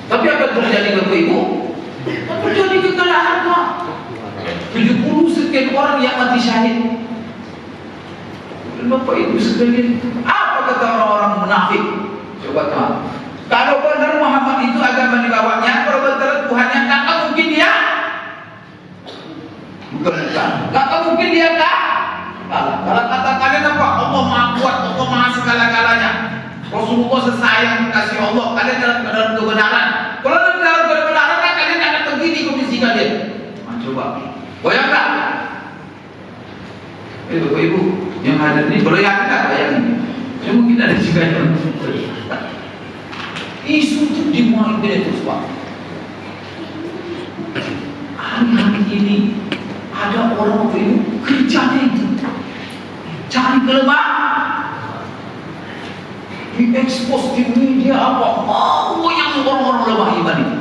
Tapi apa terjadi Bapak Ibu? Terjadi kekalahan Pak. 70 sekian orang yang mati syahid. Dan Bapak Ibu sekalian, apa kata orang-orang munafik? Coba tahu. Kalau benar Muhammad itu agama dibawanya, kalau benar Tuhannya, tak mungkin dia. Bukan. Tak mungkin dia tak. Kalau kata kalian apa? Allah Maha Kuat, Allah Maha segala-galanya. Rasulullah sesayang kasih Allah, kalian dalam kebenaran. Kalau dalam kebenaran, kalian akan begini kondisi kalian. Coba, bayangkan. Bapak Ibu yang hadir ini, boleh yakin tak bayangin? Ya mungkin ada juga yang isu itu dimulai dari terus Pak. Hari-hari ini ada orang Bapak Ibu kerjanya itu cari kelemahan, diekspos di media apa mau yang orang-orang lemah iman itu.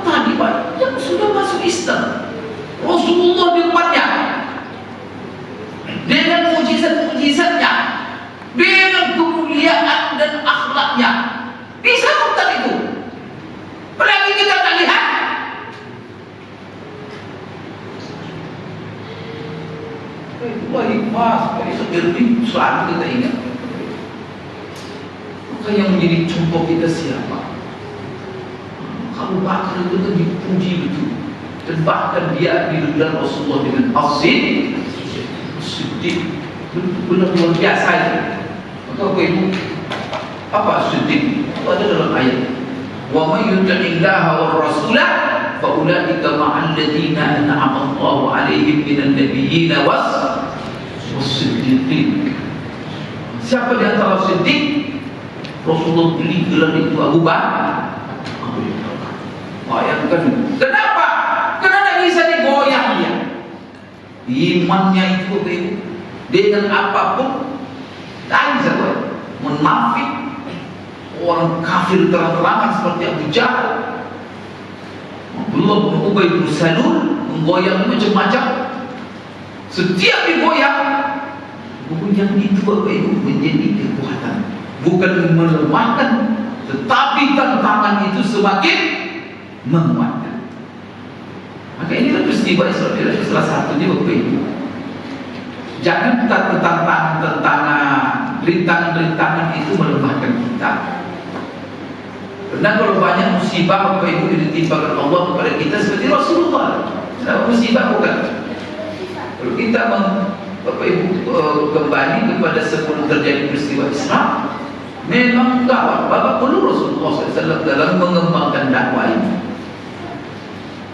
Tadi Pak, yang sudah masuk Islam, Rasulullah di depannya dengan mujizat-mujizatnya, dengan kemuliaan dan akhlaknya, bisa bukan itu? Apalagi kita tak lihat. Wah, ikhlas, dari seperti selalu kita ingat. Maka yang menjadi contoh kita siapa? Abu Bakar itu kan dipuji betul, dan bahkan dia digelar Rasulullah dengan As-Siddiq. Benar luar biasa itu. Maka Bapak Ibu, apa Siddiq? Itu ada dalam ayat. Wa may yuti'illaha war rasulah fa ulaika ma'al ladzina an'ama Allahu 'alaihim minan nabiyyin was-siddiqin. Siapa di antara Siddiq? Rasulullah beli gelar itu Abu Bakar. Bayangkan. Kenapa? Karena tidak bisa digoyang dia. Imannya itu Bapak Ibu, dengan apapun tak bisa goyang. Munafik, orang kafir terang-terangan seperti Abu Jahal, belum Ubay bin Salul, menggoyang macam-macam. Setiap digoyang itu Bapak Ibu menjadi kekuatan, bukan melemahkan, tetapi tantangan itu semakin menguatkan. Maka inilah peristiwa Israel, salah satunya Bapak Ibu. Jangan tantangan, rintangan itu melemahkan kita. Karena kalau banyak musibah Bapak Ibu ditimpakan Allah kepada kita seperti Rasulullah, musibah bukan. Kalau kita Bapak Ibu kembali kepada sebelum terjadi peristiwa Islam, memang gawat. Bapak perlu Rasulullah SAW dalam mengembangkan dakwah ini.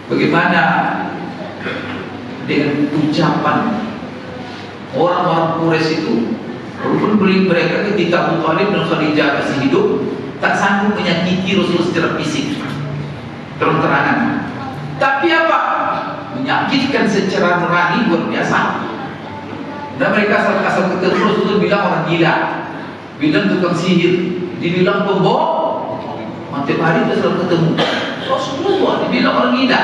Bagaimana dengan ucapan orang-orang Quraisy itu, walaupun mereka ketika Abu Thalib dan Khadijah masih hidup, tak sanggup menyakiti Rasul secara fisik, terang-terangan. Tapi apa? Menyakitkan secara nurani luar biasa. Dan mereka asal ketemu Rasul bilang orang gila, bilang tukang sihir, dibilang pembohong. Tiap hari kita selalu ketemu Rasulullah dibilang orang gila.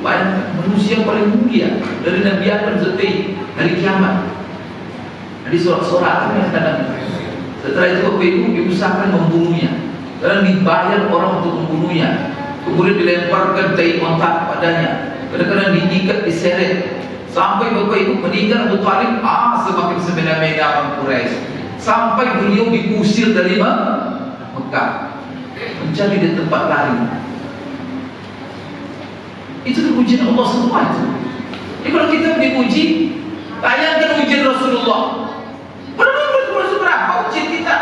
Bayangkan manusia paling mulia dari Nabi Adam sampai hari kiamat. Di sorak-sorak yang kadang. Setelah itu Bapak Ibu diusahakan membunuhnya, dan dibayar orang untuk membunuhnya. Kemudian dilemparkan tai ontak padanya, kadang-kadang diikat, diseret, sampai Bapak Ibu meninggal Abu Thalib. Semakin semena-mena orang Quraisy, sampai beliau diusir dari Mekah, mencari di tempat lain. Itu ujian Allah semua itu. Jadi kalau kita diuji, bayangkan ujian Rasulullah. Berapa ujian kita?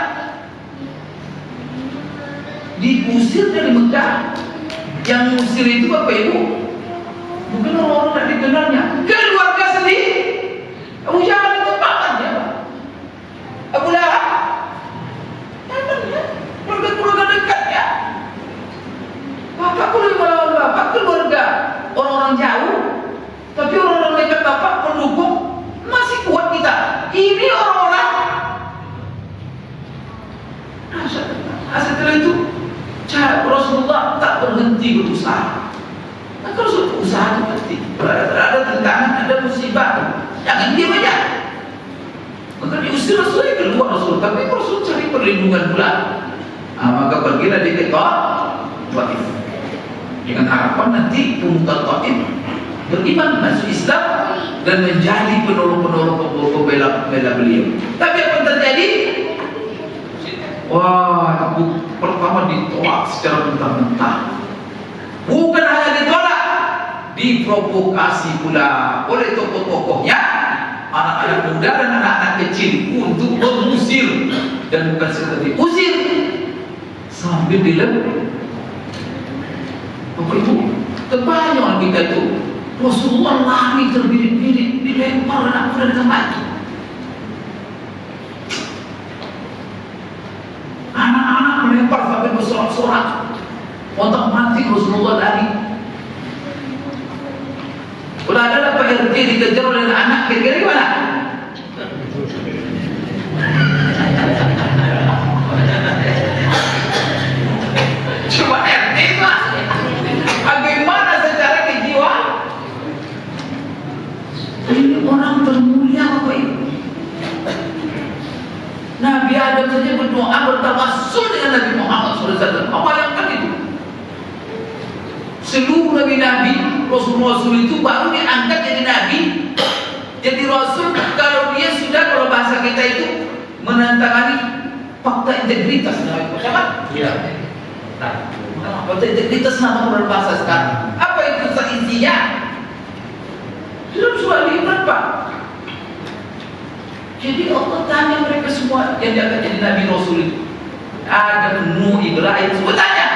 Diusir dari Mekah. Yang usir itu Bapak Ibu bukan orang-orang yang dikenalnya, keluarga sendiri. Abu Jahal itu pamannya, Abu Lahab, keluarga dekatnya. Bapak boleh melawan bapak, keluarga orang-orang jauh, tapi orang-orang dekat bapak mendukung, masih kuat kita. Ini orang-orang. Setelah itu Rasulullah tak berhenti berusaha. Nah, kalau sudah usaha itu pasti ada tantangan, ada musibah. Jangan diam aja. Maka diusir Rasul, keluar Rasul, tapi Rasul cari perlindungan pula. Maka pergilah dia ke Taif dengan harapan nanti pemuka Taif beriman, masuk Islam dan menjadi penolong-penolong pembela beliau. Tapi apa yang terjadi? Wah, pertama ditolak secara mentah-mentah. Bukan hanya ditolak, diprovokasi pula oleh tokoh-tokohnya, anak-anak muda dan anak-anak kecil untuk mengusir. Dan bukan sekedar diusir, sambil dilempar. Bapak Ibu, terbayang kita itu Rasulullah lari terbirit-birit, dilempar anak muda dengan mati. Anak-anak melempar sampai bersorak-sorak. Otak mati Rasulullah lari. Udah ada Pak RT dikejar oleh anak, kira-kira gimana? Cuma RT lah. Bagaimana secara kejiwaan? Ini orang termulia Bapak Ibu. Nabi Adam saja berdoa bertawassul dengan Nabi Muhammad SAW. Apa yang kan itu? Seluruh nabi-nabi, Rasul-Rasul itu baru diangkat jadi nabi, jadi Rasul kalau dia sudah, kalau bahasa kita itu menantangani fakta integritas. Siapa? Iya. Fakta integritas nama berbahasa sekarang. Apa itu seintinya? Sudah soal iman Pak. Jadi Allah tanya mereka semua yang diangkat jadi Nabi Rasul itu. Adam, Nuh, Ibrahim, semua tanya.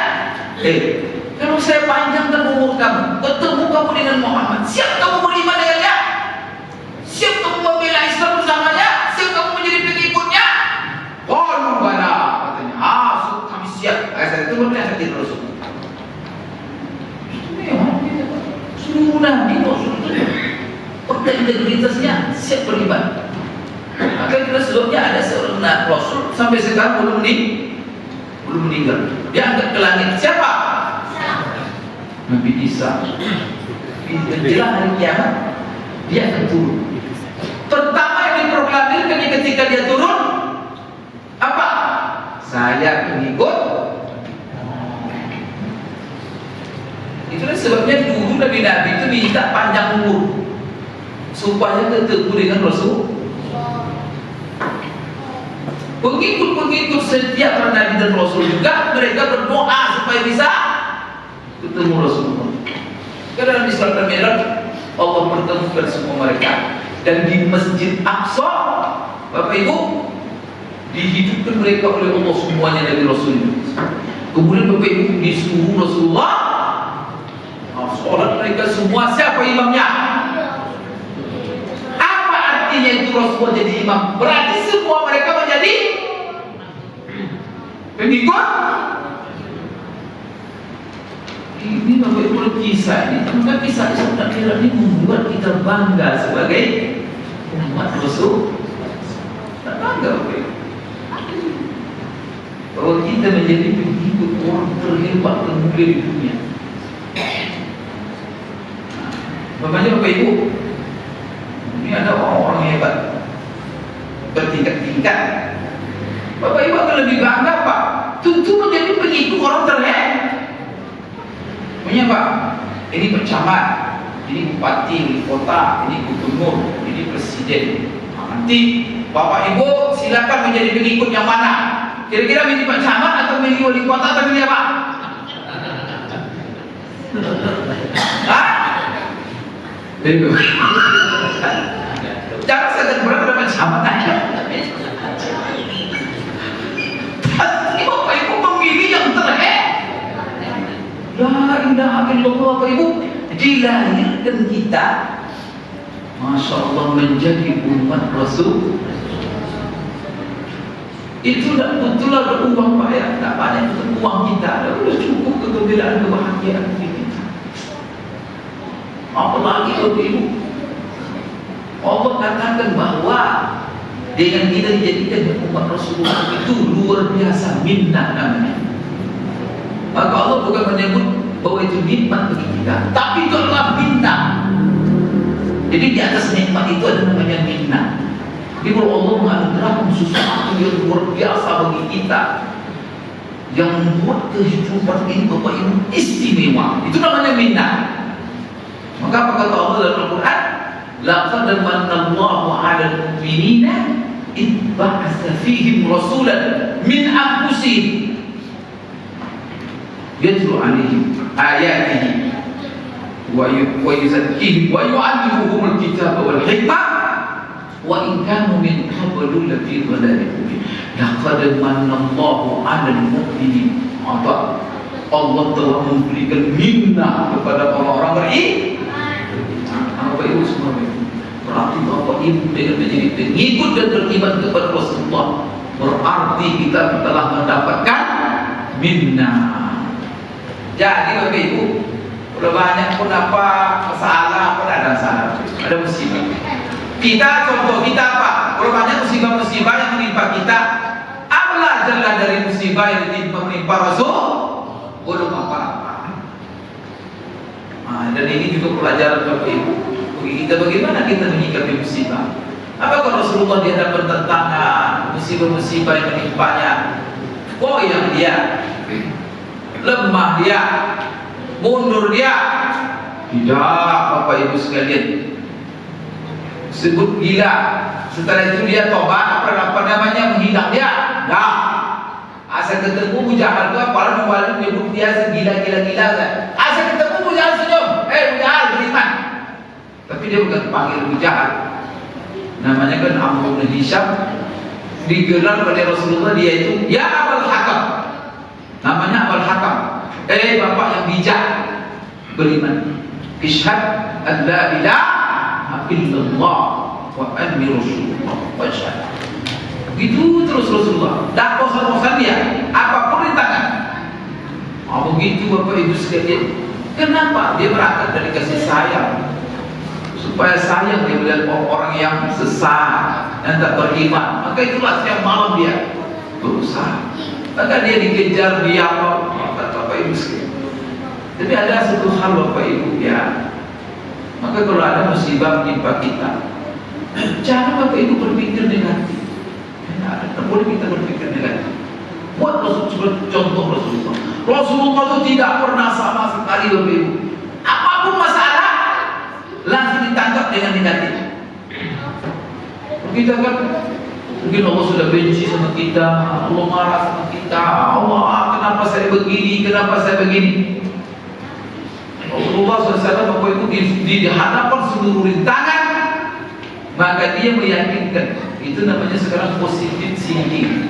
Kalau saya panjangkan umur kamu, ketemu kamu dengan Muhammad, siap kamu beriman dengannya? Siap kamu membela Islam bersamanya? Siap kamu menjadi pengikutnya? Oh, bala, katanya. Kami siap. Saya itu bertanya jadi Rasul. Itu memang seluruh Nabi Rasul itu fakta integritasnya siap beriman. Maka itu sebabnya ada seorang Rasul sampai sekarang belum meninggal. Dia angkat ke langit. Siapa? Nabi Isa. Jelas hari kiamat dia akan turun. Pertama yang diproklamirkan ketika dia turun apa? Saya pengikut. Itulah sebabnya dulu Nabi-Nabi itu minta panjang umur supaya ketemu dengan Rasul. Pengikut-pengikut setiap para Nabi dan Rasul juga mereka berdoa supaya bisa ketemu Rasulullah. Karena dalam Isra dan Mi'raj Allah pertemukan semua mereka. Dan di Masjid Aqsa, Bapak Ibu, dihidupkan mereka oleh Allah semuanya dari Rasul. Kemudian Bapak Ibu disuruh Rasulullah sholat mereka semua. Siapa imamnya? Apa artinya itu Rasulullah jadi imam? Berarti semua mereka menjadi pengikut. Ini Bapak Ibu kisah ini, maka kisah Isra Mi'raj ini membuat kita bangga sebagai umat Rasul. Kita bangga Bapak Ibu bahwa kita menjadi pengikut orang terhebat termulia di dunia. Makanya Bapak Ibu, ini ada orang-orang hebat bertingkat-tingkat. Bapak Ibu akan lebih bangga Pak, tentu menjadi pengikut orang terhebat. Punya Pak, ini pencamat, ini bupati, ini kota, ini gubernur, ini presiden. Nanti Bapak Ibu silakan menjadi pengikut yang mana? Kira-kira milih pencamat atau milih wali kota atau milih apa? Hah? Jangan saja berada pada pencamat aja. Tapi Bapak Ibu memilih yang terhebat. La ilaha illallah Bapak Ibu, dilahirkan kita Masya Allah menjadi umat Rasul. Itu tidak betul ada uang Pak ya, tidak banyak itu uang kita, sudah cukup kegembiraan kebahagiaan kita. Apalagi Bapak Ibu, Allah katakan bahwa dengan kita dijadikan umat Rasulullah itu luar biasa minnah namanya. Maka Allah bukan menyebut bahwa itu nikmat bagi kita, tapi itu adalah minnah. Jadi di atas nikmat itu ada namanya minnah. Jadi kalau Allah menganugerahkan sesuatu yang luar biasa bagi kita, yang membuat kehidupan ini Bapak Ibu istimewa, itu namanya minnah. Maka apa kata Allah dalam Al-Quran? Laqad manallahu 'alal mu'minina id ba'atsa fihim rasulan min anfusihim yatlu 'alaihim ayatihi wa yuzakkihim wa yu'allimuhumul kitaba wal hikmah wa in kanu min qablu lafi dhalalin mubin. Laqad manallahu 'alal mu'minin. Allah telah memberikan minnah kepada orang-orang beriman. Bapak Ibu semua, berarti Bapak Ibu dengan menjadi pengikut dan beriman kepada Rasulullah, berarti kita telah mendapatkan minnah. Jadi Bapak Ibu, udah banyak pun apa masalah, pun ada masalah, ada musibah. Kita contoh kita apa? Kalau banyak musibah-musibah yang menimpa kita, belajarlah dari musibah yang menimpa Rasul, belum apa-apa. Dan ini juga pelajaran Bapak Ibu bagi kita, bagaimana kita menyikapi musibah. Apakah Rasulullah di hadapan tantangan musibah-musibah yang menimpanya, goyang dia, lemah dia, mundur dia? Tidak, Bapak Ibu sekalian. Sebut gila, setelah itu dia tobat, apa namanya, menghidang dia. Nah, asal ketemu Abu Jahal itu apalah membalik menyebut dia segila-gila-gila kan. Asal ketemu Abu Jahal senyum, Abu Jahal beriman. Tapi dia bukan panggil Abu Jahal, namanya kan Amr bin Hisham. Digelar oleh Rasulullah dia itu ya Abul Hakam, namanya Abul Hakam. Bapak yang bijak, beriman. Ishhad an la ilaha illallah wa anni rasulullah wa syahad. Begitu terus Rasulullah, tak bosan-bosan dia, apapun rintangan. Begitu Bapak Ibu sekalian. Kenapa? Dia berangkat dari kasih sayang, supaya sayang dia melihat orang yang sesat dan tak beriman. Maka itulah setiap malam dia berusaha. Maka dia dikejar, dia kata Bapak Ibu sekalian. Tapi ada satu hal Bapak Ibu ya. Maka kalau ada musibah menimpa kita, jangan Bapak Ibu berpikir negatif. Tak boleh kita berpikir negatif. Buat Rasul contoh Rasulullah. Rasulullah itu tidak pernah sama sekali Bapak Ibu, apapun masalah langsung ditangkap dengan negatif. Kita kan mungkin Allah sudah benci sama kita, Allah marah sama kita, Allah kenapa saya begini, kenapa saya begini. Rasulullah SAW Bapak Ibu di hadapan seluruh rintangan, maka dia meyakinkan. Itu namanya sekarang positive thinking.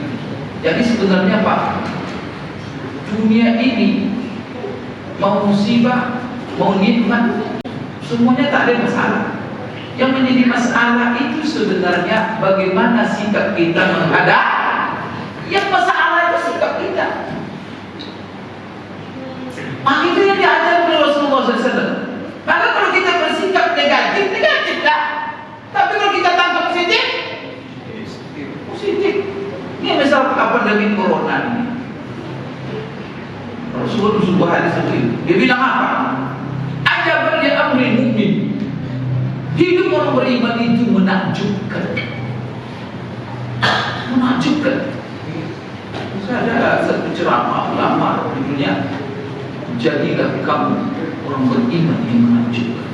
Jadi sebenarnya Pak, dunia ini mau musibah, mau nikmat, semuanya tak ada masalah. Yang menjadi masalah itu sebenarnya bagaimana sikap kita menghadap. Yang masalah itu sikap kita. Itu yang diajar oleh Rasulullah SAW. Maka kalau kita bersikap negatif, negatif lah. Tapi kalau kita tangkap positif, positif. Ini misal pandemi corona ini. Rasulullah sebuah hadis itu, dia bilang apa? Ajaban li amri mu'min. Hidup orang beriman itu menakjubkan. Menakjubkan. Ada satu ceramah ulama di dunia, jadilah kamu orang beriman yang menakjubkan.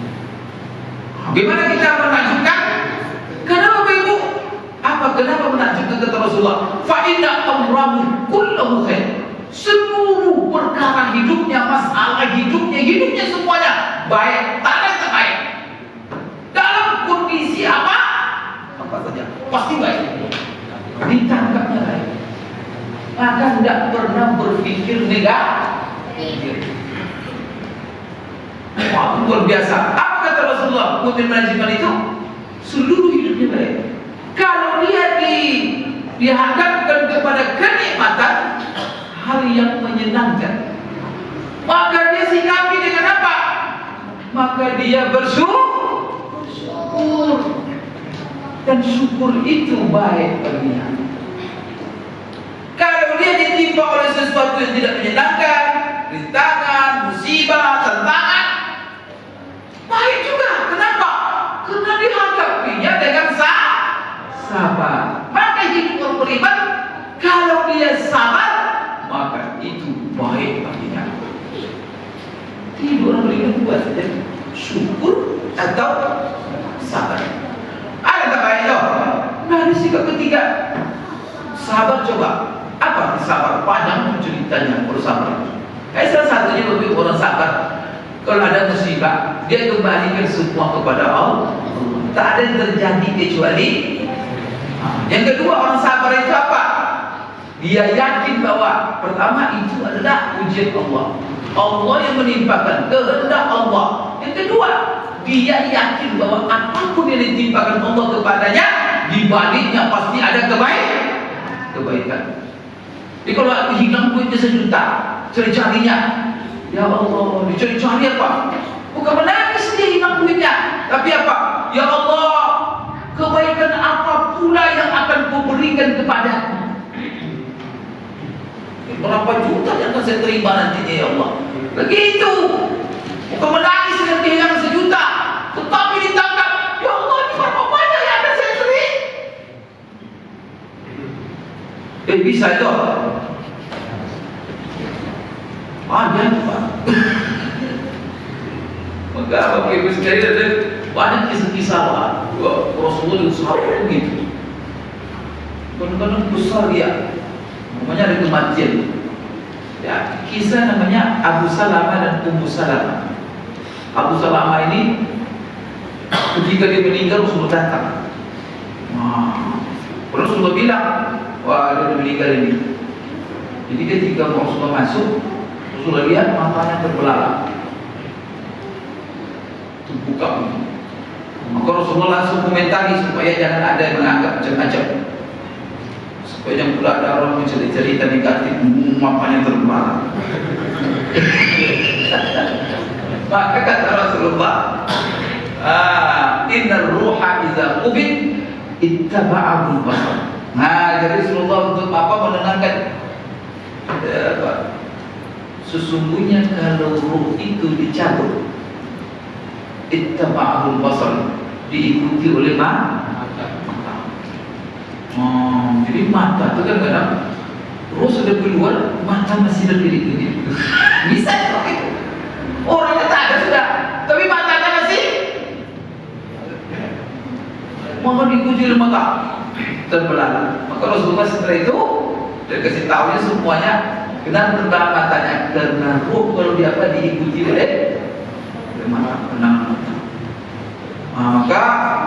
Bagaimana kita menakjubkan? Kenapa Bapak Ibu? Kenapa menakjubkan kata Rasulullah? Fa inna amrahu kullahu khair. Seluruh perkara hidupnya, masalah hidupnya semuanya baik, tak ada yang tak baik. Dalam kondisi apa saja pasti baik. Ditangkapnya baik. Maka tidak pernah berpikir negatif. Wah, luar biasa. Apa kata Rasulullah? Mukmin menakjubkan itu seluruh hidupnya baik. Kalau dia dihadapkan kepada kenikmatan, hal yang menyenangkan, maka dia sikapi dengan apa? Maka dia bersyukur, dan syukur itu baik baginya. Kalau dia ditimpa oleh sesuatu yang tidak menyenangkan, rintangan, musibah, tantangan, baik juga. Kenapa? Karena dihadapinya dengan sabar. Maka hidup orang beriman, kalau dia sabar, maka itu baik baginya. Hidup orang beriman buat saja syukur atau sabar. Ada tak baik itu? Nah, di sikap ketiga, sabar. Coba apa arti sabar? Panjang ceritanya kalau sabar. Salah satunya bagi orang sabar, kalau ada musibah, dia kembalikan semua kepada Allah. Tak ada yang terjadi kecuali. Yang kedua, orang sabar itu apa? Dia yakin bahwa pertama itu adalah ujian Allah. Allah yang menimpakan kehendak Allah. Yang kedua, dia yakin bahwa apapun yang ditimpakan Allah kepadanya, di baliknya pasti ada kebaikan. Jadi kalau aku hilang duitnya 1 juta, cari-carinya, ya Allah, dicari-cari apa? Bukan menangis dia hilang duitnya, tapi apa? Ya Allah, kebaikan apa pula yang akan kau berikan kepadaku? Berapa juta yang akan saya terima nantinya, ya Allah? Begitu. Bukan menangis dengan kehilangan 1 juta, tetapi ditangkap, ya Allah, ini berapa banyak yang akan saya terima? Bisa itu. Banyak, Pak. Maka Bapak Ibu sekalian, ada banyak kisah-kisah Rasulullah yang sahabat begitu. Kadang-kadang besar dia, namanya ada kematian. Ya, kisah namanya Abu Salamah dan Ummu Salamah. Abu Salamah ini ketika dia meninggal, Rasulullah datang. Rasulullah bilang, wah, dia meninggal ini. Jadi ketika Rasulullah masuk, Rasulullah lihat matanya terbelalak, terbuka. Maka Rasulullah langsung komentari supaya jangan ada yang menganggap macam-macam, supaya jangan pula ada orang mencerita negatif, matanya terbelalak. Maka kata Rasulullah, inna ruha iza qubid ittaba'ahul basar. Jadi Rasulullah untuk apa? Menenangkan. Sesungguhnya kalau ruh itu dicabut, ittaba'ahul basar, diikuti oleh mata. Jadi mata itu kadang-kadang roh sudah keluar, mata masih berdiri-diri. Bisa seperti itu. Orangnya tak ada sudah, tapi matanya masih. Maka diikuti oleh mata terbelalak. Maka Rasulullah setelah itu dia kasih tahunya semuanya. Kenapa terbelalak matanya? Karena roh kalau dia apa diikuti oleh mata, penangan mata. Maka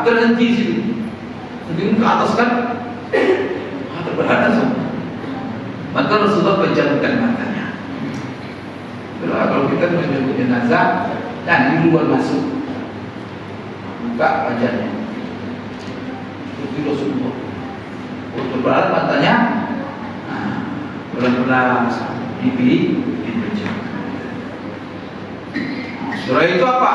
berhenti situ. Mungkin ke atas kan, terbelalak semua. Maka Rasulullah pejamkan matanya. Kalau kita menjemput jenazah, dan di luar masuk, buka wajahnya. Seperti Rasulullah. Terbelalak matanya, pelan-pelan dipejamkan. Setelah itu apa?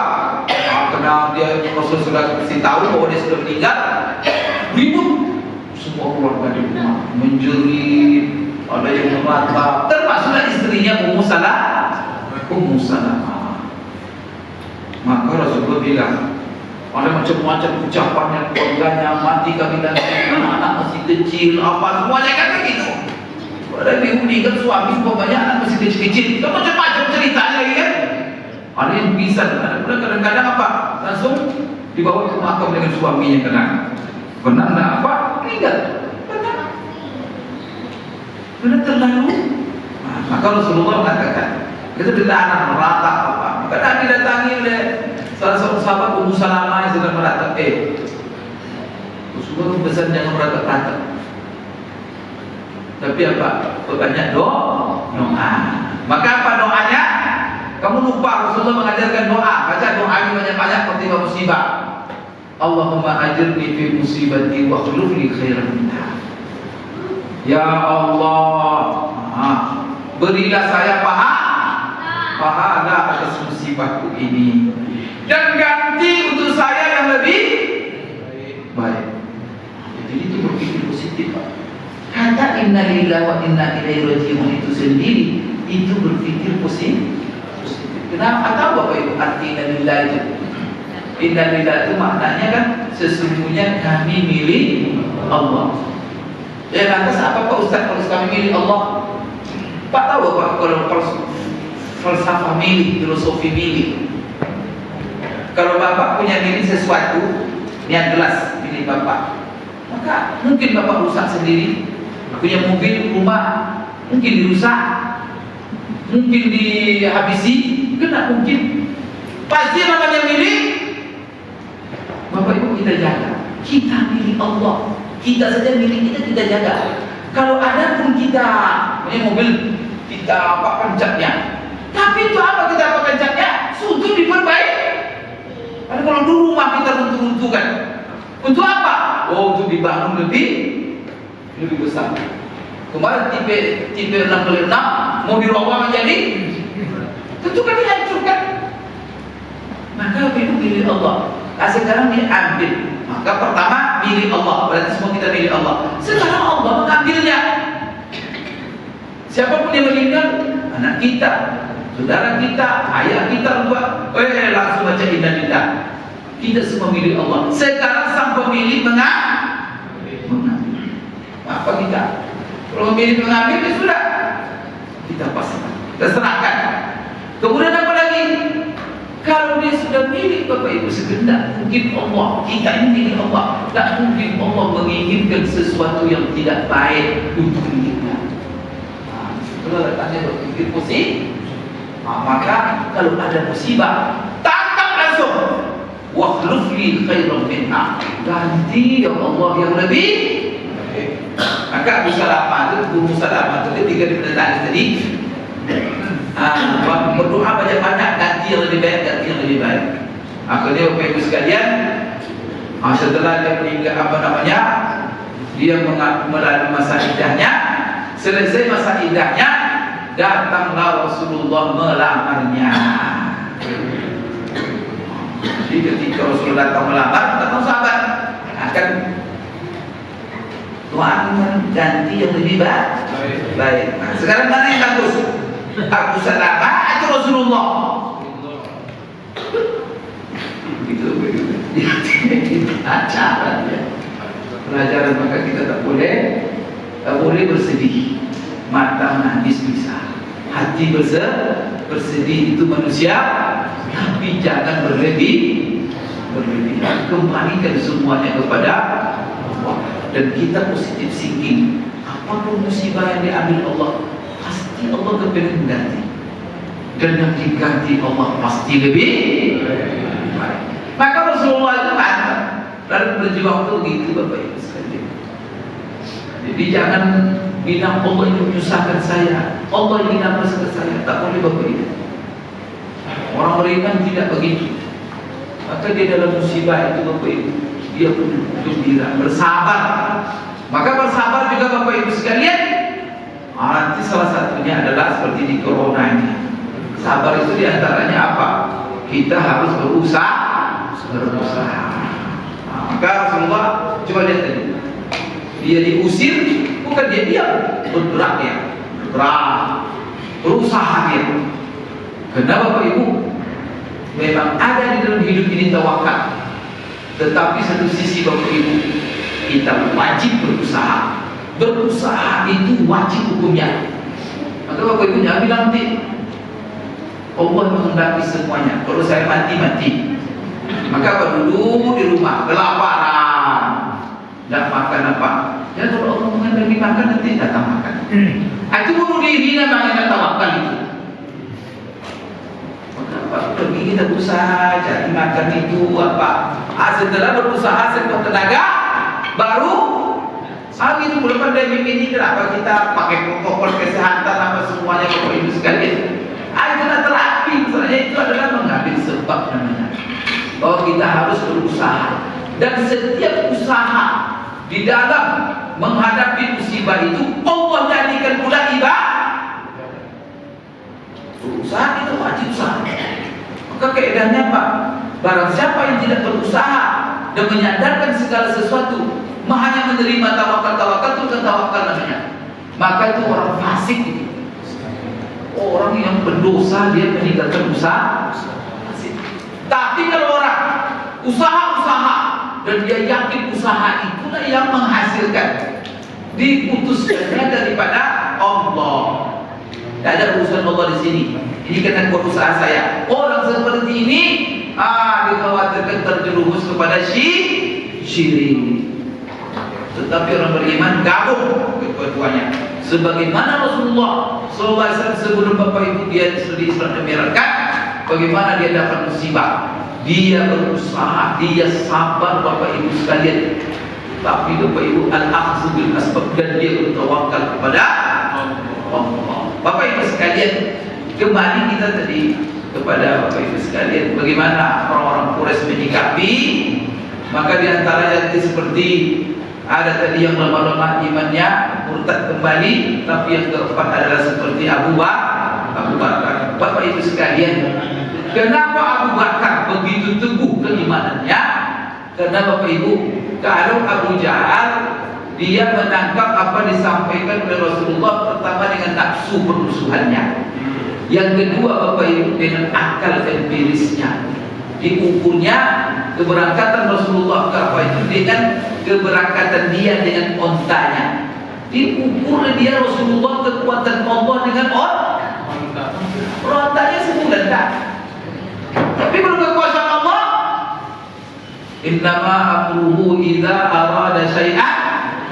Karena dia Rasul sudah kasih tahu bahwa dia sudah meninggal, ribut semua keluarga di rumah, menjerit, ada yang meratap, termasuklah istrinya Ummu Salamah. Maka Rasulullah bilang, ada macam-macam ucapannya, keluarganya mati kami dan anak masih kecil, apa semuanya kan begitu. Ada yang meninggal suami, banyak anak masih kecil-kecil, itu macam-macam ceritanya kan. Ada yang bisa, ada pula kadang-kadang apa? Langsung dibawa ke makam dengan suaminya kenal. Benar tak apa? Meninggal. Benar terlalu. Maka Rasulullah mengatakan, kita bila anak meratap apa? Maka didatangi oleh salah seorang sahabat Ummu Salamah yang sedang meratap. Rasulullah pesan jangan meratap-ratap. Tapi apa? Banyak doa. Maka apa doanya? Kamu lupa Rasulullah mengajarkan doa. Baca doa ini banyak-banyak ketika musibah. Allahumma ajirni fi musibati wa akhlif li khairan minha. Ya Allah, berilah saya pahala atas musibahku ini, dan ganti untuk saya yang lebih baik. Jadi itu berpikir positif, Pak. Kata inna lillahi wa inna ilaihi raji'un itu sendiri itu berpikir positif. Kenapa? Tahu Bapak Ibu arti inna lillahi itu? Inna lillahi itu maknanya kan sesungguhnya kami milik Allah. Ya lantas apa Pak Ustaz kalau kami milik Allah? Pak tahu Pak kalau falsafah milik, filosofi milik. Kalau Bapak punya milik sesuatu yang jelas milik Bapak, maka mungkin Bapak rusak sendiri. Punya mobil, rumah, mungkin dirusak, mungkin dihabisi, kena mungkin. Pasti namanya milik Bapak Ibu kita jaga. Kita milik Allah. Kita saja milik kita jaga. Kalau ada pun kita punya mobil, kita apa pencatnya. Tapi itu apa kita apa pencatnya? Untuk diperbaiki. Ada kalau dulu rumah kita runtuh-runtuhkan. Untuk apa? Oh, untuk dibangun lebih besar. Kemarin tipe 6x6 mau dirubah menjadi, tentu kan dihancurkan. Maka itu milik Allah. Nah, sekarang diambil. Maka pertama milik Allah. Berarti semua kita milik Allah. Sekarang Allah mengambilnya. Siapapun yang meninggal, anak kita, saudara kita, ayah kita, lupa, langsung baca inna lillah. Kita semua milik Allah. Sekarang sang pemilik mengambil. Apa kita? Kalau pemilik mengambil, ya sudah. Kita pasrahkan, kita serahkan. Kemudian apa lagi? Kalau dia sudah milik Bapak Ibu segenap, mungkin Allah, kita ini milik Allah. Tak mungkin Allah menginginkan sesuatu yang tidak baik untuk kita. Kalau datangnya berpikir positif, maka kalau ada musibah, tangkap langsung. Wakhluf li khairan minha. Ganti ya Allah yang lebih. Maka Abu Salamah itu, Guru Salamah itu ketika dimenangis tadi, berdoa banyak-banyak ganti yang lebih baik, ganti yang lebih baik. Akhirnya Bapak Ibu sekalian, setelah dia meninggal dia melalui masa iddahnya. Selesai masa iddahnya, datanglah Rasulullah melamarnya. Jadi ketika Rasulullah datang melamar, datang sahabat akan tuan ganti yang lebih baik. Nah, sekarang mana yang bagus? Abu Salamah atau Rasulullah? Begitu. Acara dia. Pelajaran maka kita tak boleh bersedih. Mata menangis bisa, hati bersedih itu manusia, tapi jangan berlebihan. Kembalikan semuanya kepada Allah. Dan kita positif thinking. Apapun musibah yang diambil Allah, pasti Allah kepengen mengganti. Dan yang diganti Allah pasti lebih baik. Maka Rasulullah itu mantap. Lalu berjuang itu begitu Bapak Ibu sekalian. Jadi jangan bilang Allah ini menyusahkan saya, Allah ini menyusahkan saya. Tak boleh Bapak Ibu. Orang beriman tidak begitu. Maka dia dalam musibah itu Bapak Ibu, dia pun gembira, bersabar. Maka bersabar juga Bapak Ibu sekalian. Nanti salah satunya adalah seperti di corona ini. Sabar itu diantaranya apa? Kita harus berusaha. Maka Rasulullah coba lihat tadi. Dia diusir, bukan dia diam, bergerak dia, berusaha dia. Kenapa Bapak Ibu? Memang ada di dalam hidup ini tawakal. Tetapi satu sisi Bapak Ibu, kita wajib berusaha. Berusaha itu wajib hukumnya. Maka Bapak Ibu jangan bilang nanti Allah menghendaki semuanya. Kalau saya mati. Maka apa dulu di rumah kelaparan, tidak makan apa. Ya kalau Allah menghendaki makan nanti datang makan. Itu bunuh diri namanya tawakal itu. Pergi kita berusaha cari makan itu apa? Setelah berusaha sekuat tenaga baru itu belum pandemi ini kenapa kita pakai protokol kesehatan apa semuanya Bapak Ibu sekalian? Itu terapi misalnya itu adalah mengambil sebab namanya. Bahwa kita harus berusaha dan setiap usaha di dalam menghadapi musibah itu Allah jadikan pula ibadah. Berusaha itu wajib usaha. Maka keadaannya Pak, barang siapa yang tidak berusaha dan menyandarkan segala sesuatu, hanya menerima tawakal itu bukan tawakal namanya. Maka itu orang fasik itu. Orang yang berdosa dia meninggalkan usaha. Tapi kalau orang usaha-usaha, dan dia yakin usaha itulah yang menghasilkan, diputuskannya daripada Allah. Tidak ada urusan Allah di sini. Ini kena buat usaha saya. Orang seperti ini dikhawatirkan terjerumus kepada syirik. Tetapi orang beriman gabung kedua-duanya. Sebagaimana Rasulullah SAW sebelum Bapak Ibu dia di Isra dan Mi'raj, bagaimana dia dapat musibah, dia berusaha, dia sabar Bapak Ibu sekalian. Tapi Bapak Ibu al-akhdhu bil asbab, dan dia bertawakal kepada Allah. Bapak Ibu sekalian, kembali kita tadi kepada Bapak Ibu sekalian, bagaimana orang-orang Quraisy menyikapi. Maka diantaranya seperti ada tadi yang lemah-lemah imannya, murtad kembali. Tapi yang keempat adalah seperti Abu Bakar. Bapak Ibu sekalian, kenapa Abu Bakar begitu teguh keimanannya? Karena Bapak Ibu, kalau Abu Jahal dia menangkap apa disampaikan oleh Rasulullah, pertama dengan nafsu permusuhannya, yang kedua Bapak Ibu dengan akal empirisnya. Diukurnya keberangkatan Rasulullah ke apa itu dengan keberangkatan dia dengan ontanya. Diukur dia Rasulullah kekuatan Allah dengan ontanya sebulan tak. Tapi kalau kekuasaan Allah, innama amruhu idza arada syai'an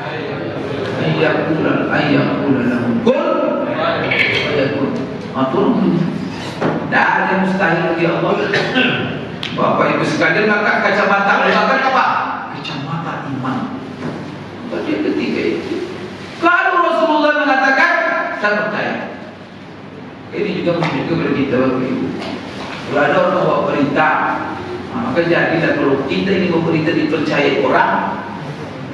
ayyakula lahu kun fayakun. Atur tidak ada yang mustahil bagi Allah. Bapak Ibu sekalian, maka kacamata menggunakan apa? Kacamata iman. Tapi yang ketiga itu, kalau Rasulullah mengatakan, saya percaya. Ini juga menunjukkan kepada kita Bapak Ibu. Kalau ada orang bawa perintah, maka jadilah kalau kita ini memerintah dipercayai orang,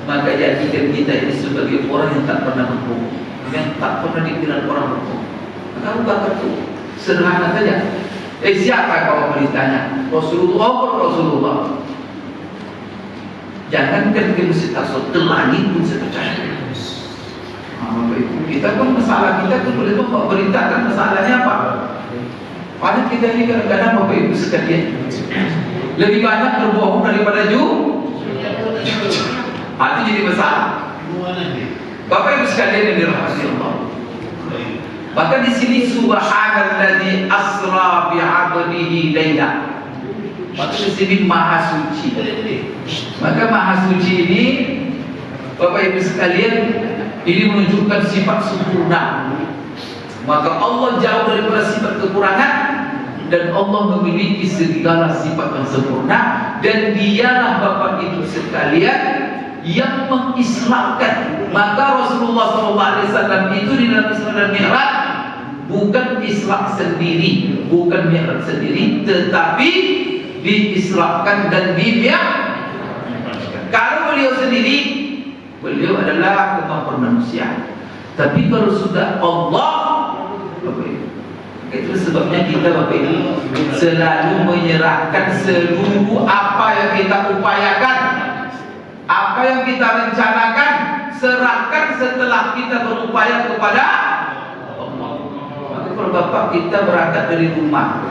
maka jadikan kita ini sebagai orang yang tak pernah berbohong, yang tak pernah dibilang orang berbohong. Maka Abu Bakar itu sederhana saja. Siapa kalau perintahnya? Rasulullah. Jangankan ke Masjid Aqsa, ke langit pun saya percaya. Bapak Ibu, kita pun masalah kita tu boleh bawa perintahkan masalahnya apa? Padahal kita ini kadang-kadang Bapak Ibu sekalian lebih banyak berbohong daripada jujur. Itu jadi masalah. Bapak Ibu sekalian yang dirahmati Allah. Maka di sini subhanalladzi asra bi 'abdihi laila. Maka di sini maha suci. Maka maha suci ini Bapak Ibu sekalian, ini menunjukkan sifat sempurna. Maka Allah jauh daripada sifat kekurangan, dan Allah memiliki segala sifat yang sempurna, dan dialah Bapak Ibu sekalian yang mengislamkan. Maka Rasulullah SAW itu di dalam Isra dan Mi'raj bukan Isra sendiri, bukan Mi'raj sendiri, tetapi diisrakan dan di-Mi'rajkan. Kalau beliau sendiri, beliau adalah kemampuan manusia. Tapi kalau sudah Allah, Bapak Ibu, itu sebabnya kita Bapak Ibu selalu menyerahkan seluruh apa yang kita upayakan, apa yang kita rencanakan, serahkan setelah kita berupaya kepada Allah. Maka kalau Bapak kita berangkat dari rumah,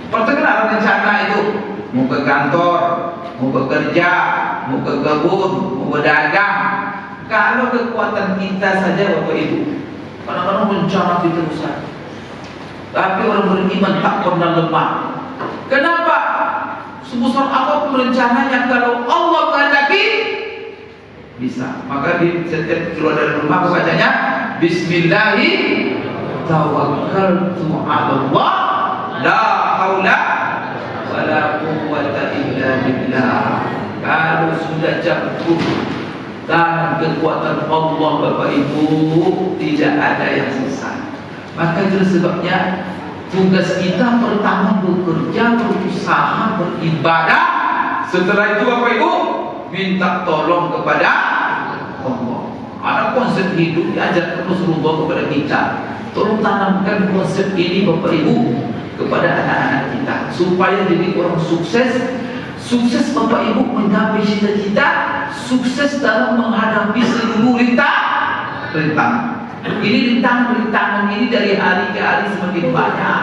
pertengahan rencana itu mau ke kantor, mau bekerja, mau ke kebun, mau berdagang. Kalau kekuatan kita saja Bapak Ibu, kadang-kadang rencana kita besar, tapi orang beriman tak pernah lemah. Kenapa? Sebesar apapun rencananya, kalau Allah kehendaki bisa. Maka di setiap keluar dari rumah bacanya Bismillahi tawakkaltu 'ala Allah la haula wala quwwata illa billah. Kalau sudah jatuh dalam kekuatan Allah Bapak Ibu, tidak ada yang sesat. Maka itu sebabnya tugas kita pertama bekerja, berusaha, beribadah. Setelah itu Bapak Ibu minta tolong kepada Allah. Ada konsep hidup diajarkan Rasulullah kepada kita. Tolong tanamkan konsep ini Bapak Ibu kepada anak-anak kita, supaya jadi orang sukses. Sukses Bapak Ibu mencapai cita-cita, sukses dalam menghadapi seluruh rintangan. Ini rintangan ini dari hari ke hari semakin banyak.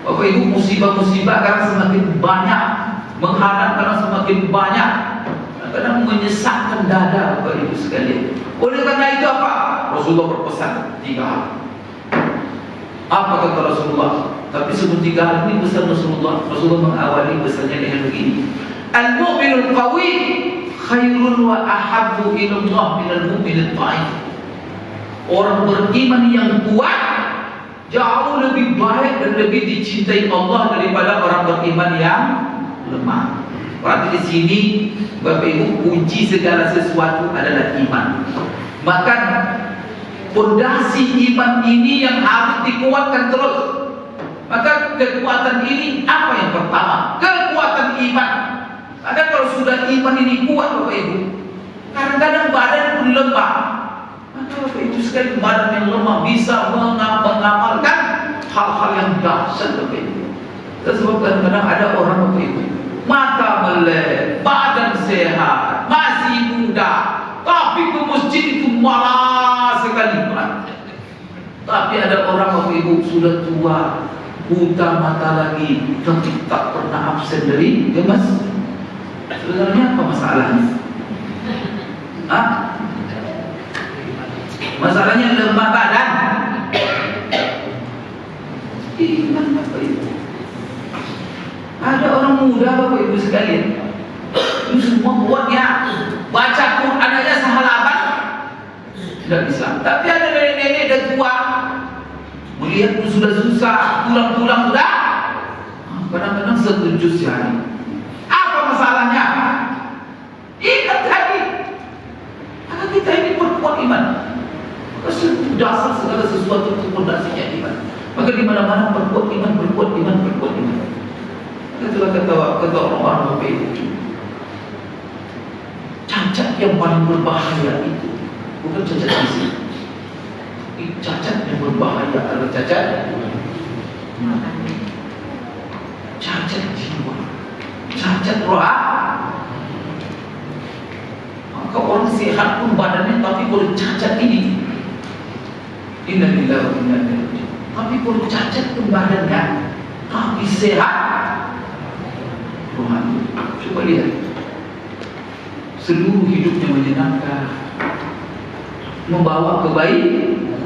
Bapak Ibu, musibah-musibah sekarang semakin banyak. menghadap karena semakin banyak, kadang menyesakkan dada Bapak Ibu sekalian. Oleh karena itu apa? Rasulullah berpesan 3 hal. Apa kata Rasulullah? Tapi sebelum 3 hal ini pesan Rasulullah mengawali pesannya dengan begini. Al-mu'minul qawi khairun wa ahabbu ila Allah minal mu'minil dha'if. Orang beriman yang kuat jauh lebih baik dan lebih dicintai Allah daripada orang beriman yang lemah. Berarti di sini Bapak Ibu, kunci segala sesuatu adalah iman. Maka fondasi iman ini yang harus dikuatkan terus. Maka kekuatan ini apa yang pertama? Kekuatan iman. Maka kalau sudah iman ini kuat Bapak Ibu, kadang-kadang badan pun lemah. Maka Bapak Ibu sekali, badan yang lemah bisa mengamalkan hal-hal yang dahsyat Bapak Ibu. Sebab kadang-kadang ada orang Bapak Ibu, mata melek, badan sehat, masih muda, tapi ke masjid itu malas sekali. Tapi ada orang Bapak Ibu sudah tua, buta mata lagi, tapi tak pernah absen dari masjid. Sebenarnya apa masalahnya? Masalahnya lemah badan. Iman Bapak Ibu. Ada orang muda Bapak Ibu sekalian, itu semua buatnya baca Quran aja sehalaman tidak bisa. Tapi ada nenek-nenek dan tua, melihat pun sudah susah, tulang-tulang sudah kadang-kadang 1 juz sehari. Apa masalahnya? Ingat tadi, karena kita ini perempuan iman. Dasar segala sesuatu itu fondasinya iman. Maka di mana-mana perbuat iman. Itulah kata orang-orang Bapak Ibu. Cacat yang paling berbahaya itu bukan cacat fisik. Cacat yang berbahaya adalah cacat jiwa, cacat roh. Maka orang sehat pun badannya tapi boleh cacat ini. Innalillahi wa inna ilaihi raji'un. Tapi boleh cacat pun badannya tapi sehat rohani. Coba lihat, seluruh hidupnya menyenangkan, membawa kebaikan,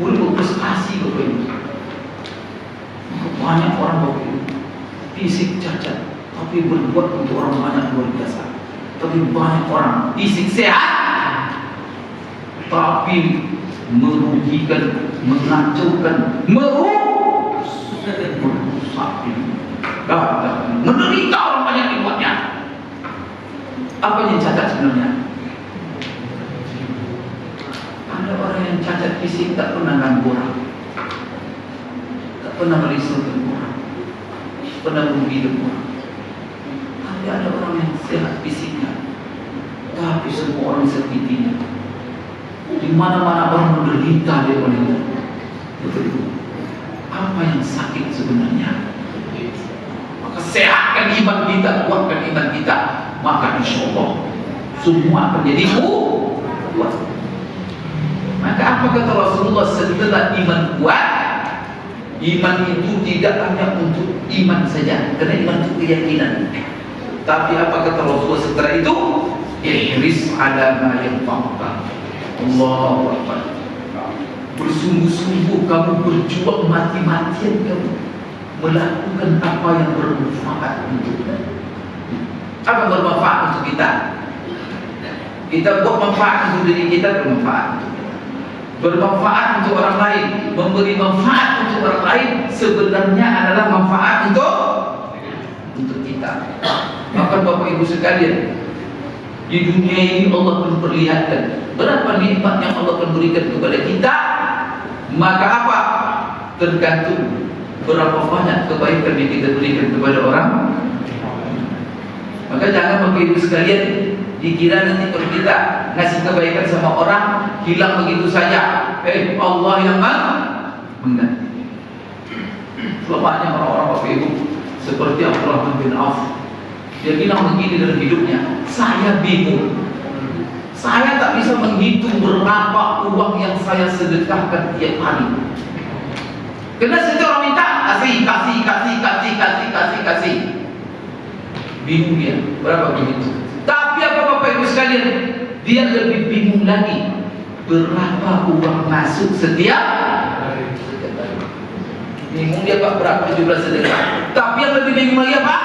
boleh berprestasi Bapak Ibu. Banyak orang Bapak Ibu fisik cacat tapi berbuat untuk orang banyak luar biasa. Tapi banyak orang fisik sehat tapi merugikan, mengacaukan, merusak, menderita orang banyak dibuatnya. Apa yang cacat sebenarnya? Ada orang yang cacat fisik tak pernah ganggu orang, tak pernah merisaukan orang, pernah merugikan orang. Tapi ada orang yang sehat fisiknya, tapi semua orang sakitinya. Di mana-mana orang menderita dia wanita. Apa yang sakit sebenarnya? Maka sehatkan iman kita, kuatkan iman kita, maka insya Allah semua akan jadi kuat. Maka apa kata Rasulullah setelah iman kuat? Iman itu tidak hanya untuk iman saja, karena iman itu keyakinan. Tapi apa kata Rasulullah setelah itu? Ihris ala ma yanfa'uka. Allahu Akbar. Bersungguh-sungguh kamu berjuang mati-matian kamu melakukan apa yang bermanfaat untuk kita. Apa yang bermanfaat untuk kita? Kita buat manfaat untuk diri kita, bermanfaat. Bermanfaat untuk orang lain, memberi manfaat untuk orang lain sebenarnya adalah manfaat untuk kita. Maka Bapak Ibu sekalian, di dunia ini Allah akan perlihatkan berapa nikmat yang Allah akan berikan kepada kita. Maka apa? Tergantung berapa banyak kebaikan yang kita berikan kepada orang. Maka jangan Bapak Ibu sekalian dikira nanti kalau kita ngasih kebaikan sama orang hilang begitu saja. Allah yang mengganti. Banyak orang-orang Bapak Ibu seperti Abdurrahman bin Auf, dia bilang begini dalam hidupnya, saya bingung, saya tak bisa menghitung berapa uang yang saya sedekahkan tiap hari. Karena setiap orang minta kasih. Bingung dia, berapa begitu. Tapi apa Bapak Ibu sekalian, dia lebih bingung lagi, berapa uang masuk setiap hari. Bingung dia Pak, berapa jumlah sedekah. Tapi yang lebih bingung lagi apa?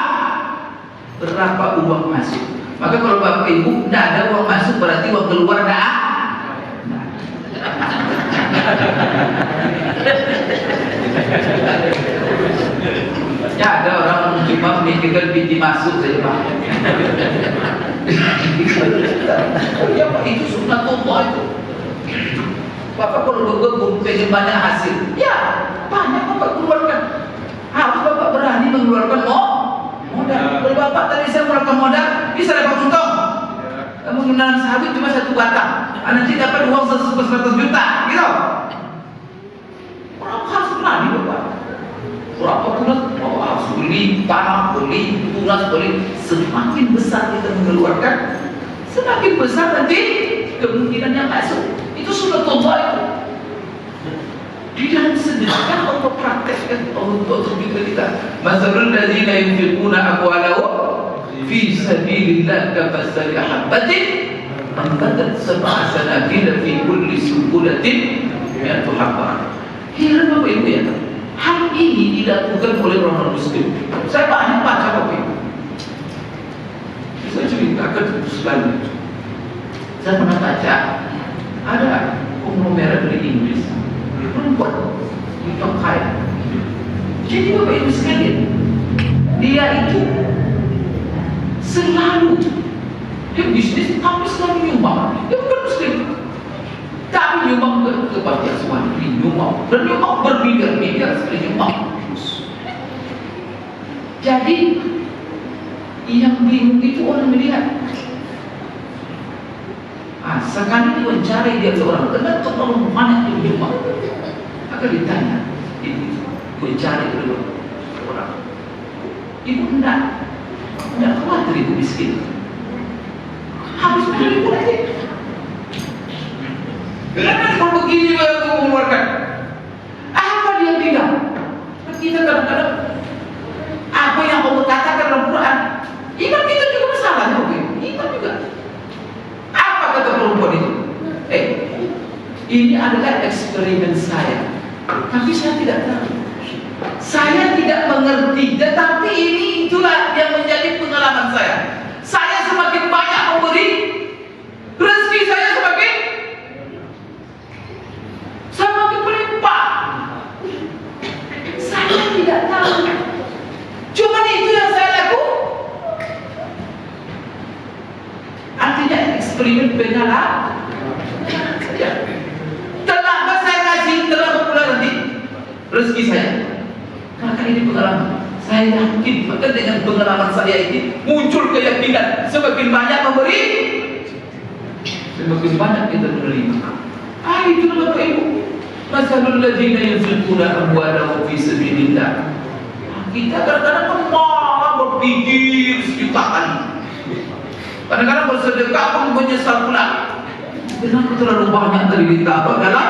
Berapa uang masuk. Maka kalau Bapak Ibu tidak ada uang masuk, berarti uang keluar tidak ada. Ya ada orang cuma memikirkan pintu masuk saja Pak. Ya Pak, itu sunnatullah itu. Bapak kalau berkebun pengen banyak hasil, ya banyak Bapak keluarkan. Harus Bapak berani mengeluarkan modal. Kalau Bapak tadi saya mengeluarkan modal, bisa dapat untung. Mengenal sawit cuma 1 batang, nanti dapat uang 100 juta, gitu. Orang harus berani Bapak. Berapa bulan? Oh, harus beli tanah, beli tunas, beli. Semakin besar kita mengeluarkan, semakin besar nanti kemungkinan yang masuk. Itu sudah total itu. Di dalam sedekah Allah praktekkan, Allah tunjukkan kita. Masalul ladzina yunfiquna amwalahum fi sabilillah kamathali habbatin ambatat sab'a sanabila fi kulli sunbulatin mi'atu habbah. Heran Bapak Ibu ya. Hal ini dilakukan oleh orang muslim. Saya banyak baca Bapak Ibu. Saya ceritakan sekali. Saya pernah baca ada konglomerat dari Inggris, perempuan yang kaya. Jadi Bapak Ibu sekalian, dia itu selalu dia bisnis tapi selalu nyumbang. Dia bukan muslim, tapi nyumbang ke panti asuhan, nyumbang dan nyumbang bermiliar-miliar sekali nyumbang. Jadi yang bingung itu orang melihat. Sekali diwawancarai dia orang, kenapa orang mana yang nyumbang? Maka ditanya, diwawancarai oleh orang, ibu enggak khawatir ibu miskin. Habis beribu lagi. Kenapa begini aku mengeluarkan? Apa dia bilang? Kita kadang-kadang apa yang Allah katakan dalam Quran, iman kita juga masalah, iman juga. Apa kata perempuan itu? Ini adalah eksperimen saya, tapi saya tidak tahu. Saya tidak mengerti, tetapi itulah yang menjadi pengalaman saya. Saya semakin banyak memberi, rezeki saya semakin melimpah. Saya tidak tahu. Cuma itu yang saya lakukan. Artinya eksperimen pengalaman. Terlambat saya kasih, terlambat pula nanti rezeki saya. Maka ini pengalaman. Saya yakin, maka dengan pengalaman saya ini muncul keyakinan. Semakin banyak memberi, semakin banyak kita menerima. Itulah Bapak Ibu. Masalul ladzina yunfiquna amwalahum fi sabilillah. Kita kadang-kadang malah berpikir sejuta kali. Kadang-kadang bersedekah pun menyesal pula. Kenapa terlalu banyak tadi ditabur dalam?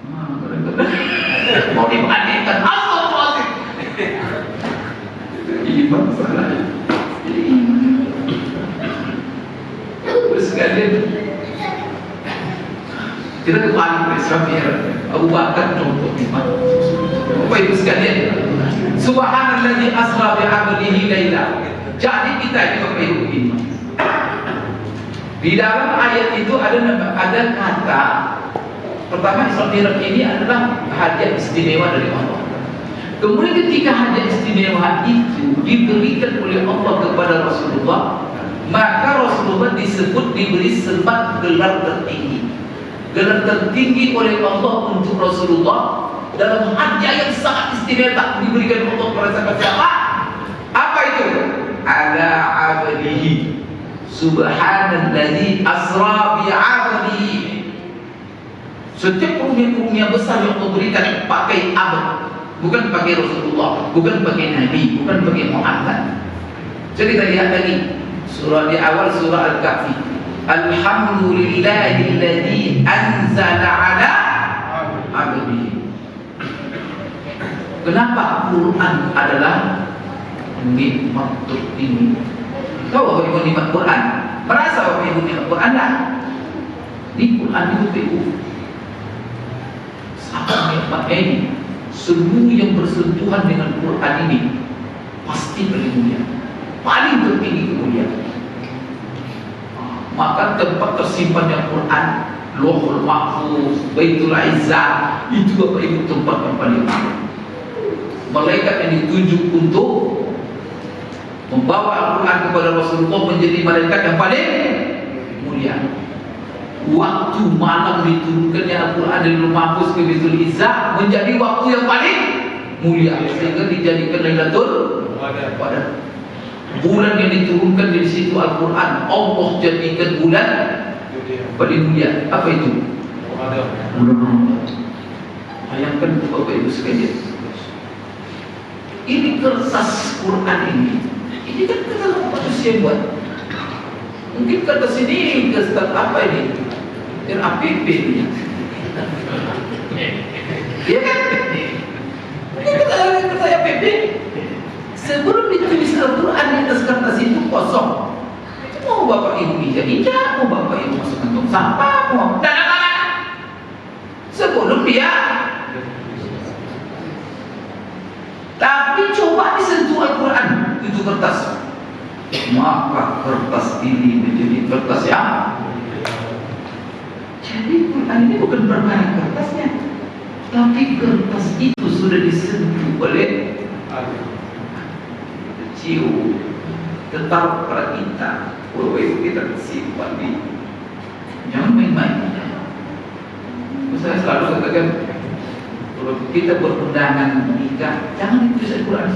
Kadang-kadang mau dibandingkan astagfirullahaladzim. Iman salah. Terus sekalian kita kembali ke Abu Bakar contoh iman. Bapak Ibu sekalian, subhanalladzi asra bi 'abdihi laila. Jadi kita ini Bapak Ibu iman. Di dalam ayat itu ada kata pertama, Isra Mi'raj ini adalah hadiah istimewa dari Allah. Kemudian ketika hadiah istimewa itu diberikan oleh Allah kepada Rasulullah, maka Rasulullah disebut diberi sebat gelar tertinggi. Gelar tertinggi oleh Allah untuk Rasulullah dalam hadiah yang sangat istimewa diberikan Allah kepada siapa? Apa itu? Ala 'abdihi subhanalladzi asra bi 'abdihi. Setiap karunia besar yang Allah berikan pakai abad, bukan pakai Rasulullah, bukan pakai Nabi, bukan pakai Muhammad. Jadi kita lihat tadi surah di awal surah Al-Kahfi, alhamdulillahilladzi anzala 'ala 'abdihi. Kenapa Quran adalah nikmat tertinggi. Tahu Bapak Ibu nikmat Quran? Merasa Bapak Ibu nikmat Quran tak? Ini Quran itu Bapak Ibu sangat nikmat ini. Semua yang bersentuhan dengan Quran ini pasti paling mulia, paling tertinggi kemuliaan. Maka tempat tersimpannya Quran, Lauhul Mahfuz, Baitul Izzah, itu Bapak Ibu tempat yang paling mulia. Malaikat yang ditunjuk untuk membawa Al-Quran kepada Rasulullah menjadi malaikat yang paling mulia. Waktu malam diturunkannya Al-Quran dari Lauhul Mahfuz ke Baitul Izzah menjadi waktu yang paling mulia, sehingga dijadikan Lailatul Qadar. Bulan yang diturunkan dari situ Al-Quran, Allah jadikan bulan paling mulia. Apa itu? Bulan Ramadan. Bayangkan Bapak Ibu sekalian, ini kertas Quran ini kan kertas manusia buat. Mungkin kertas ini kertas apa ini? RAPP ini. Iya kan? Ini kertas RAPP. Sebelum ditulis Al-Quran di atas kertas itu kosong. Mau Bapak Ibu ijak-ijak, mau Bapak Ibu masukkan tong sampah, mau sebelum dia. Tapi coba disentuh Al-Quran itu kertas, maka kertas ini menjadi kertas yang. Jadi Quran ini bukan perkara kertasnya, tapi kertas itu sudah disentuh oleh cium, tetap pada kita. Kalau kita simpan di, jangan main-main. Saya selalu katakan, kalau kita berundangan nikah, jangan ditulis Al-Quran.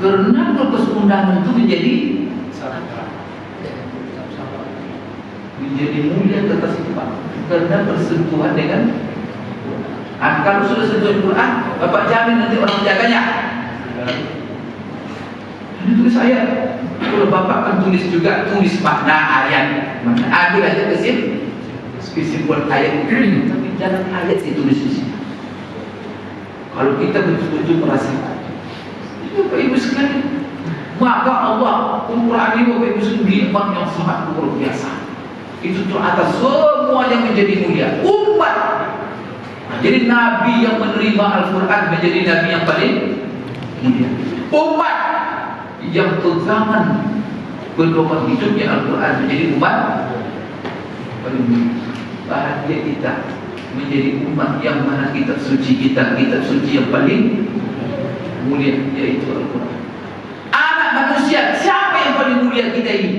Karena kertas undangan itu menjadi mulia kertas itu Pak. Karena bersentuhan dengan. Kalau sudah sentuh Al-Quran, Bapak jamin nanti orang menjaganya. Ini tulis ayat. Kalau Bapak kan tulis juga, tulis makna ayat. Makna ambil aja ke sini. Spesifikasi ayat ini, tapi jangan ayat ditulis di sini. Kalau kita betul-betul merasakan, itu Bapak Ibu sekalian, maka Allah Al-Quran ini Bapak Ibu sekalian nikmat yang sangat luar biasa. Itu teratas semua yang menjadi mulia umat. Jadi Nabi yang menerima Al-Quran menjadi Nabi yang paling mulia. Umat yang terzaman berdoa hidupnya Al-Quran menjadi umat paling mulia. Bahagia kita menjadi umat yang mana kitab suci kita, kitab suci yang paling mulia, yaitu Al-Quran. Anak manusia, siapa yang paling mulia kita ini?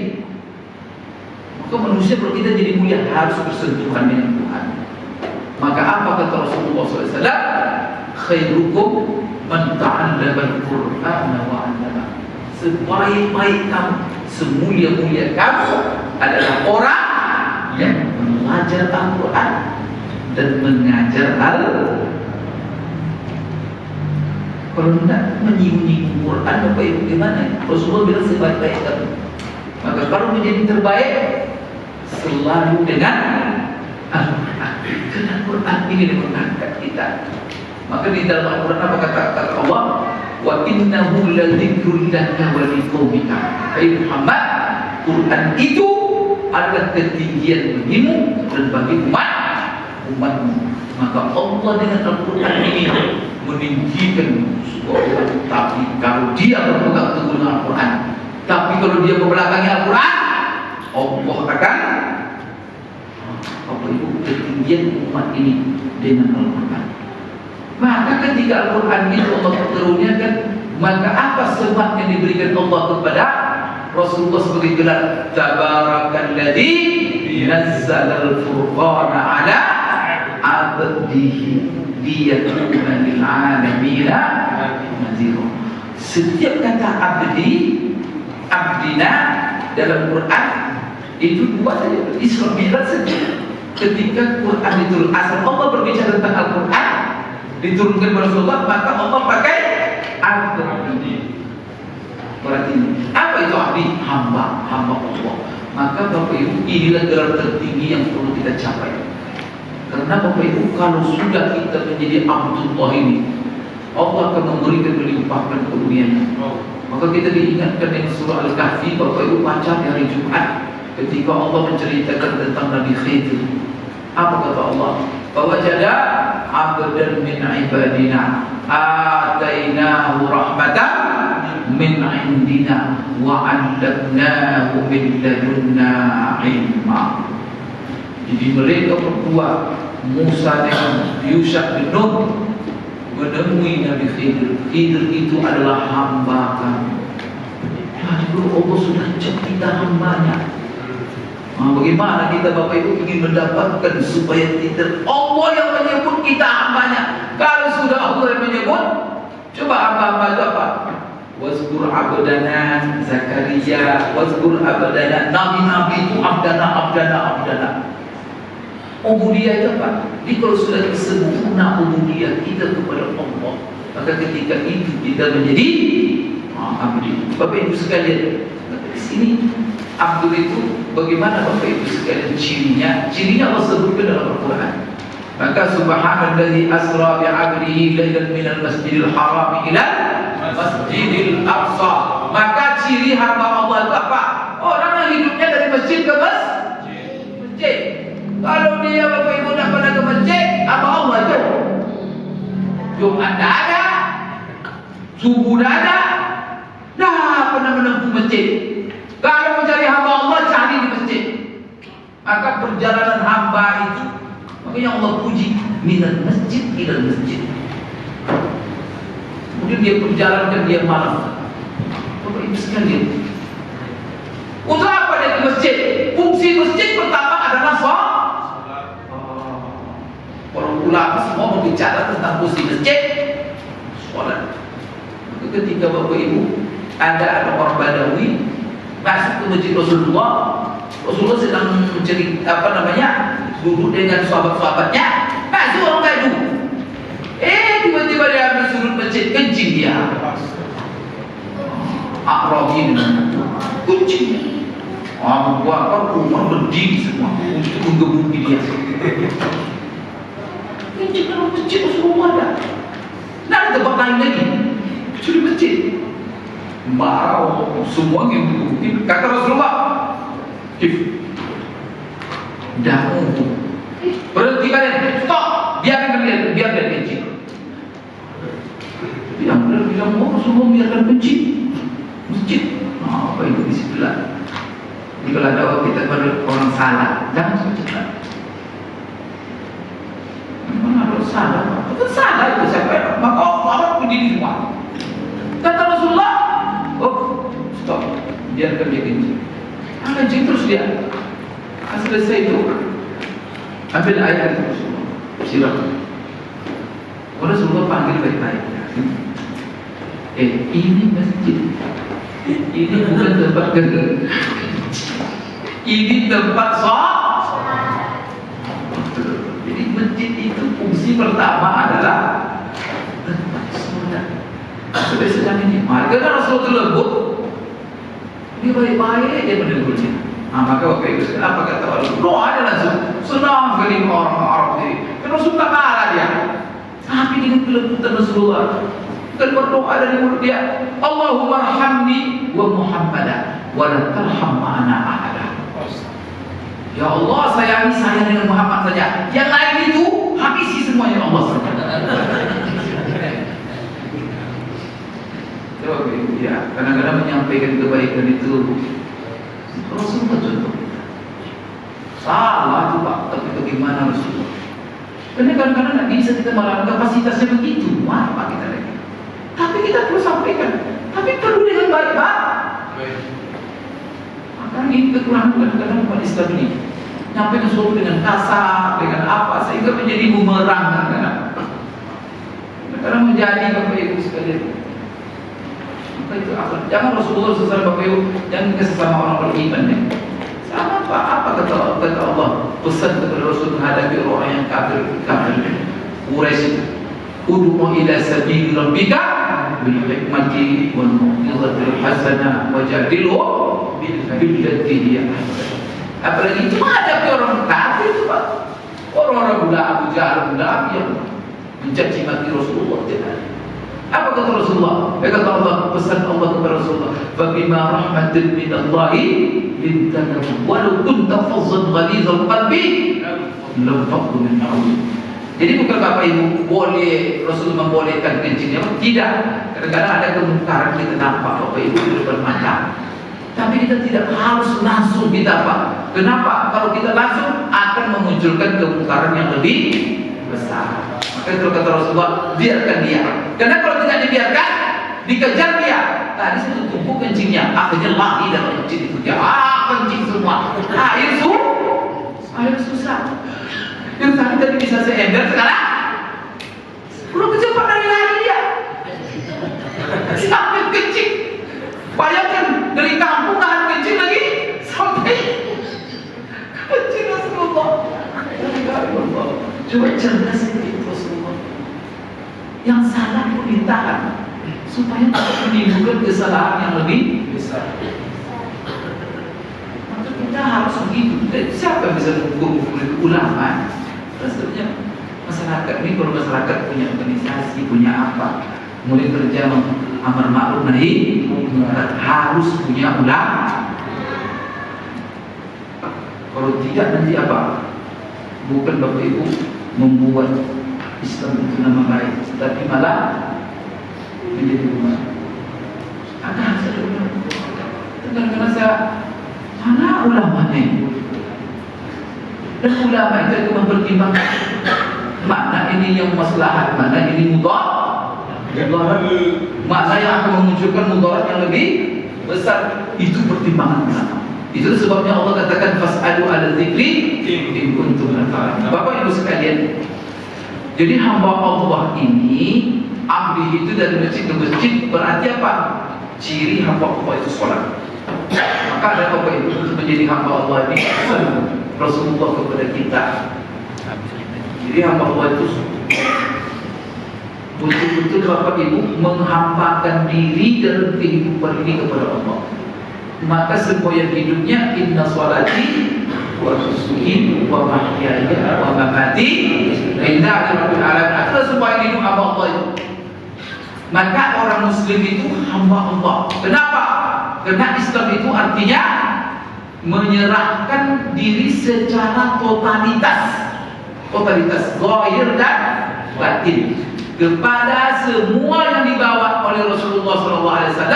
Maka manusia kalau kita jadi mulia harus bersentuhan dengan Tuhan. Maka apa kata Rasulullah SAW? Khairukum man ta'allama al-Qur'ana wa 'allama. Sebaik-baik kamu, semulia-mulia kamu adalah orang yang belajar Al-Quran dan mengajar Al-Quran. Kalau tidak menyinggung Quran, Bapak Ibu gimana? Rasulullah bilang sebaik-baik kamu. Maka kalau menjadi terbaik, selalu dengan Al-Quran. Karena Al-Quran ini mengangkat kita. Maka di dalam Al-Quran apa kata Allah? Wa innahu ladzikrun laka wa liqaumika. Hai Muhammad, Quran itu adalah ketinggian bagimu dan bagi umatmu. Maka Allah dengan Al-Quran ini meninggikan sebuah orang. Tapi kalau dia berpegang teguh dengan Al-Quran, tapi kalau dia membelakangi Al-Quran, Allah akan apa itu ketinggian umat ini dengan Al-Quran. Maka ketika Al-Quran itu Allah turunkan, maka apa sebab yang diberikan Allah kepada Rasulullah sebagai gelar Tabarakalladzi nazzalal furqana ala abdihi liyakuna lil alamina nadhira. Setiap kata abdina dalam Quran itu dua saja, Isra Mi'raj saja. Ketika Quran diturunkan, asal Allah berbicara tentang Al-Quran diturunkan kepada Rasulullah, maka Allah pakai abdi. Berarti apa itu abdi? Hamba Allah. Maka Bapak Ibu, inilah gelar tertinggi yang perlu kita capai. Karena Bapak Ibu, kalau sudah kita menjadi Abdullah ini, Allah akan memberikan melimpahkan karunia-Nya. Maka kita diingatkan dengan surah Al-Kahfi, Bapak Ibu baca di hari Jumat ketika Allah menceritakan tentang Nabi Khidir. Apa kata Allah? Fawajada 'abdan min 'ibadina atainahu rahmatan min 'indina wa 'allamnahu min ladunna 'ilma. Jadi mereka berdua, Musa dengan Yusha bin Nun, menemui Nabi Khidir. Khidir itu adalah hamba kami. Lalu Allah sudah cek kita hambanya. Bagaimana kita Bapak Ibu ingin mendapatkan supaya tidak Allah yang menyebut kita hambanya? Kalau sudah Allah yang menyebut, coba hamba-hamba itu apa? Wazkur abdana Zakaria, wazkur abdana nabi-nabi itu abdana. Ubudiyah itu apa? Jadi kalau sudah sempurna ubudiyah kita kepada Allah, maka ketika itu kita menjadi abdi. Bapak Ibu sekalian, di sini abdul itu bagaimana Bapak Ibu sekalian cirinya? Cirinya Allah sebutkan dalam Al-Quran. Maka subhanalladzi asra bi'abdihi lailan minal masjidil haram ila masjidil aqsa. Maka ciri hamba Allah itu apa? Orang yang hidupnya dari masjid ke masjid. Kalau dia Bapak Ibu nak pernah ke masjid, apa Allah itu? Jumat dah ada, subuh dah ada, dah pernah menempuh masjid. Kalau mencari hamba Allah, cari di masjid. Maka perjalanan hamba itu, makanya Allah puji minal masjid ilal masjid. Kemudian dia perjalankan dia malam. Bapak Ibu sekalian, untuk apa dia ke masjid? Fungsi masjid pertama adalah sholat. Orang ulama semua berbicara tentang fungsi masjid sholat. Ketika Bapak Ibu ada orang Badawi masuk ke masjid Rasulullah sedang mencari duduk dengan sahabat-sahabatnya, masuk orang Badu. Tiba-tiba dia ambil sudut masjid, kencing dia. Akrabi dengan kucing. Buat rumah berdiri semua untuk menggebuki dia. Kencing dalam masjid Rasulullah dah. Tidak ada tempat lain lagi kecuali masjid. Marah semua yang menggebuki. Kata Rasulullah, dah berhenti kalian, stop, biarkan kencing. Yang benar bilang, Rasulullah biarkan kencing masjid. Apa itu di sebelah? Kalau ada kita pada orang salah, jangan cepat. Memang ada salah, betul salah itu siapa? Maka Allah berdiri semua. Kata Rasulullah, stop, biarkan dia kencing. Kencing terus dia. Selesai itu, ambil air dari Rasulullah, siram. Rasulullah panggil baik-baik. Ini masjid. Ini bukan tempat kencing. Ini tempat sholat. Jadi masjid itu fungsi pertama adalah tempat sholat. Sudah sedang ini. Karena Rasulullah lembut, dia baik-baik dia menegurnya. Maka Bapak Ibu sekalian, apa kata Allah? Doa ada langsung. Senang sekali orang Arab ini. Karena suka kalah dia. Tapi dengan kelembutan Rasulullah, dan berdoa dari mulut dia, Allahumma arhamni wa Muhammadan wa la tarham ma'ana ahada. Ya Allah, sayangi saya dengan Muhammad saja. Yang lain itu habisi semuanya Allah saja. Coba Ibu ya, kadang-kadang menyampaikan kebaikan itu Rasulullah contoh. Salah itu Pak, tapi bagaimana Rasulullah? Karena kadang-kadang tidak bisa kita melakukan kapasitasnya begitu. Apa kita lagi? Tapi kita perlu sampaikan. Tapi perlu dengan baik-baik. Maka ini kekurangan kadang-kadang umat Islam ini. Nyampaikan sesuatu dengan kasar, dengan apa, sehingga menjadi bumerang kadang-kadang. Kadang menjadi Bapak Ibu sekalian. Maka itu akhlak. Jangan Rasulullah SAW Bapak Ibu, jangan ke sesama orang beriman ya. Sama apa kata Allah? Pesan kepada Rasul menghadapi orang yang kafir. Quraisy. Ud'u ila sabili rabbika bil hikmati wal mau'izatil hasanah wajadilhum billati hiya ahsan. Apalagi itu menghadapi orang kafir itu Pak. Orang-orang Abu Jahal yang mencaci maki Rasulullah tidak. Apa kata Rasulullah? Kata Allah, pesan Allah kepada Rasulullah, "Fabima rahmatin min Allahi linta lahum walau kunta fazzan ghalizal qalbi lam faddu min hawlik." Jadi bukan Bapak Ibu boleh Rasul membolehkan kencingnya, tidak. Kadang-kadang ada kemungkaran kita nampak Bapak Ibu di depan mata, tapi kita tidak harus langsung kita apa? Kenapa? Kalau kita langsung akan memunculkan kemungkaran yang lebih besar. Maka itu kata Rasulullah, biarkan dia. Karena kalau tidak dibiarkan, dikejar dia. Tadi satu tumpuk kencingnya, akhirnya lari dalam kencing itu dia. Kencing semua. Air susah. Yang tadi bisa seember, sekarang udah kecepatan lari dia. Sampai kencing. Bayangkan dari kampung nahan kencing lagi sampai kencing Rasulullah. Coba cerdas itu Rasulullah. Yang salah pun ditahan supaya tidak menimbulkan kesalahan yang lebih besar. Maka kita harus begitu. Dan siapa yang bisa mengukur ulama? Rasanya masyarakat ini, kalau masyarakat punya organisasi, punya apa, mulai kerja amar ma'ruf nahi munkar, harus punya ulama. Kalau tidak nanti apa? Bukan Bapak Ibu membuat Islam itu nama baik, tapi malah menjadi rumah. Ada saya ulama. Kadang-kadang saya, mana ulamanya itu? Dan ulama itu mempertimbangkan mana ini yang maslahat, mana ini mudarat, mana yang akan memunculkan mudarat yang lebih besar. Itu pertimbangan ulama. Itu sebabnya Allah katakan fas'alu 'ala dzikri in kuntum la ta'lamun. Bapak Ibu sekalian, jadi hamba Allah ini ambil itu dari masjid ke masjid, berarti apa? Ciri hamba Allah itu sholat. Maka ada Bapak Ibu untuk menjadi hamba Allah ini Rasulullah kepada kita. Jadi hamba Allah itu betul-betul Bapak Ibu menghambakan diri dalam kehidupan ini kepada Allah. Maka semboyan hidupnya inna sholati wa nusuki wa mahyaya wa mamati lillahi rabbil alamin. Itulah semboyan hidup hamba Allah itu. Maka orang muslim itu hamba Allah. Kenapa? Karena Islam itu artinya menyerahkan diri secara totalitas zahir dan batin kepada semua yang dibawa oleh Rasulullah SAW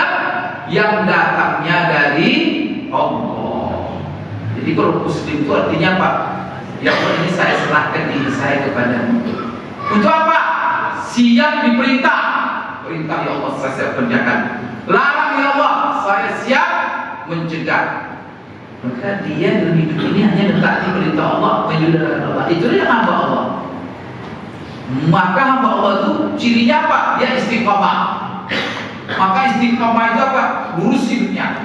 yang datangnya dari Allah. Jadi kalau muslim itu artinya apa? Ya Allah, ini saya serahkan diri saya kepadamu. Untuk apa? Siap diperintah, perintah ya Allah saya siap kerjakan. Larang ya Allah, saya siap mencegah. Maka dia dalam hidup ini hanya mentaati perintah Allah, menjudahkan Allah. Itu dia hamba Allah. Maka hamba Allah itu cirinya apa? Dia istiqamah. Maka istiqamah itu apa? Lurus hidupnya.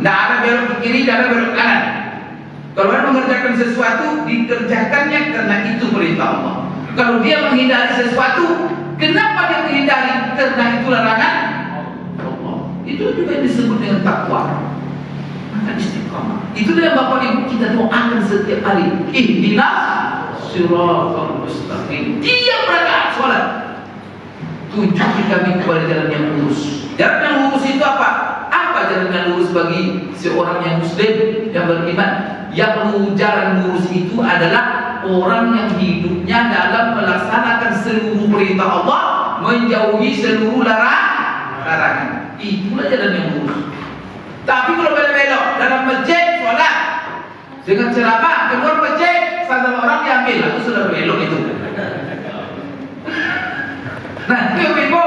Tidak ada belok ke kiri, tidak ada belok ke kanan. Kalau dia mengerjakan sesuatu, dikerjakannya karena itu perintah Allah. Kalau dia menghindari sesuatu, kenapa dia menghindari? Karena itu larangan Allah. Itu juga yang disebut dengan takwa. Maka istiqamah. Itu dia Bapak Ibu kita doakan setiap hari. Ihdinas siratal mustaqim. Tiap rakaat salat tunjuki kami kepada jalan yang lurus. Jalan yang lurus itu apa? Apa jalan yang lurus bagi seorang yang muslim yang beriman? Yang jalan lurus itu adalah orang yang hidupnya dalam melaksanakan seluruh perintah Allah, menjauhi seluruh larangan. Itulah jalan yang lurus. Tapi kalau belok-belok dalam masjid sholat dengan ceramah, keluar masjid satu orang diambil, itu sudah belok itu. Nah, itu ibu,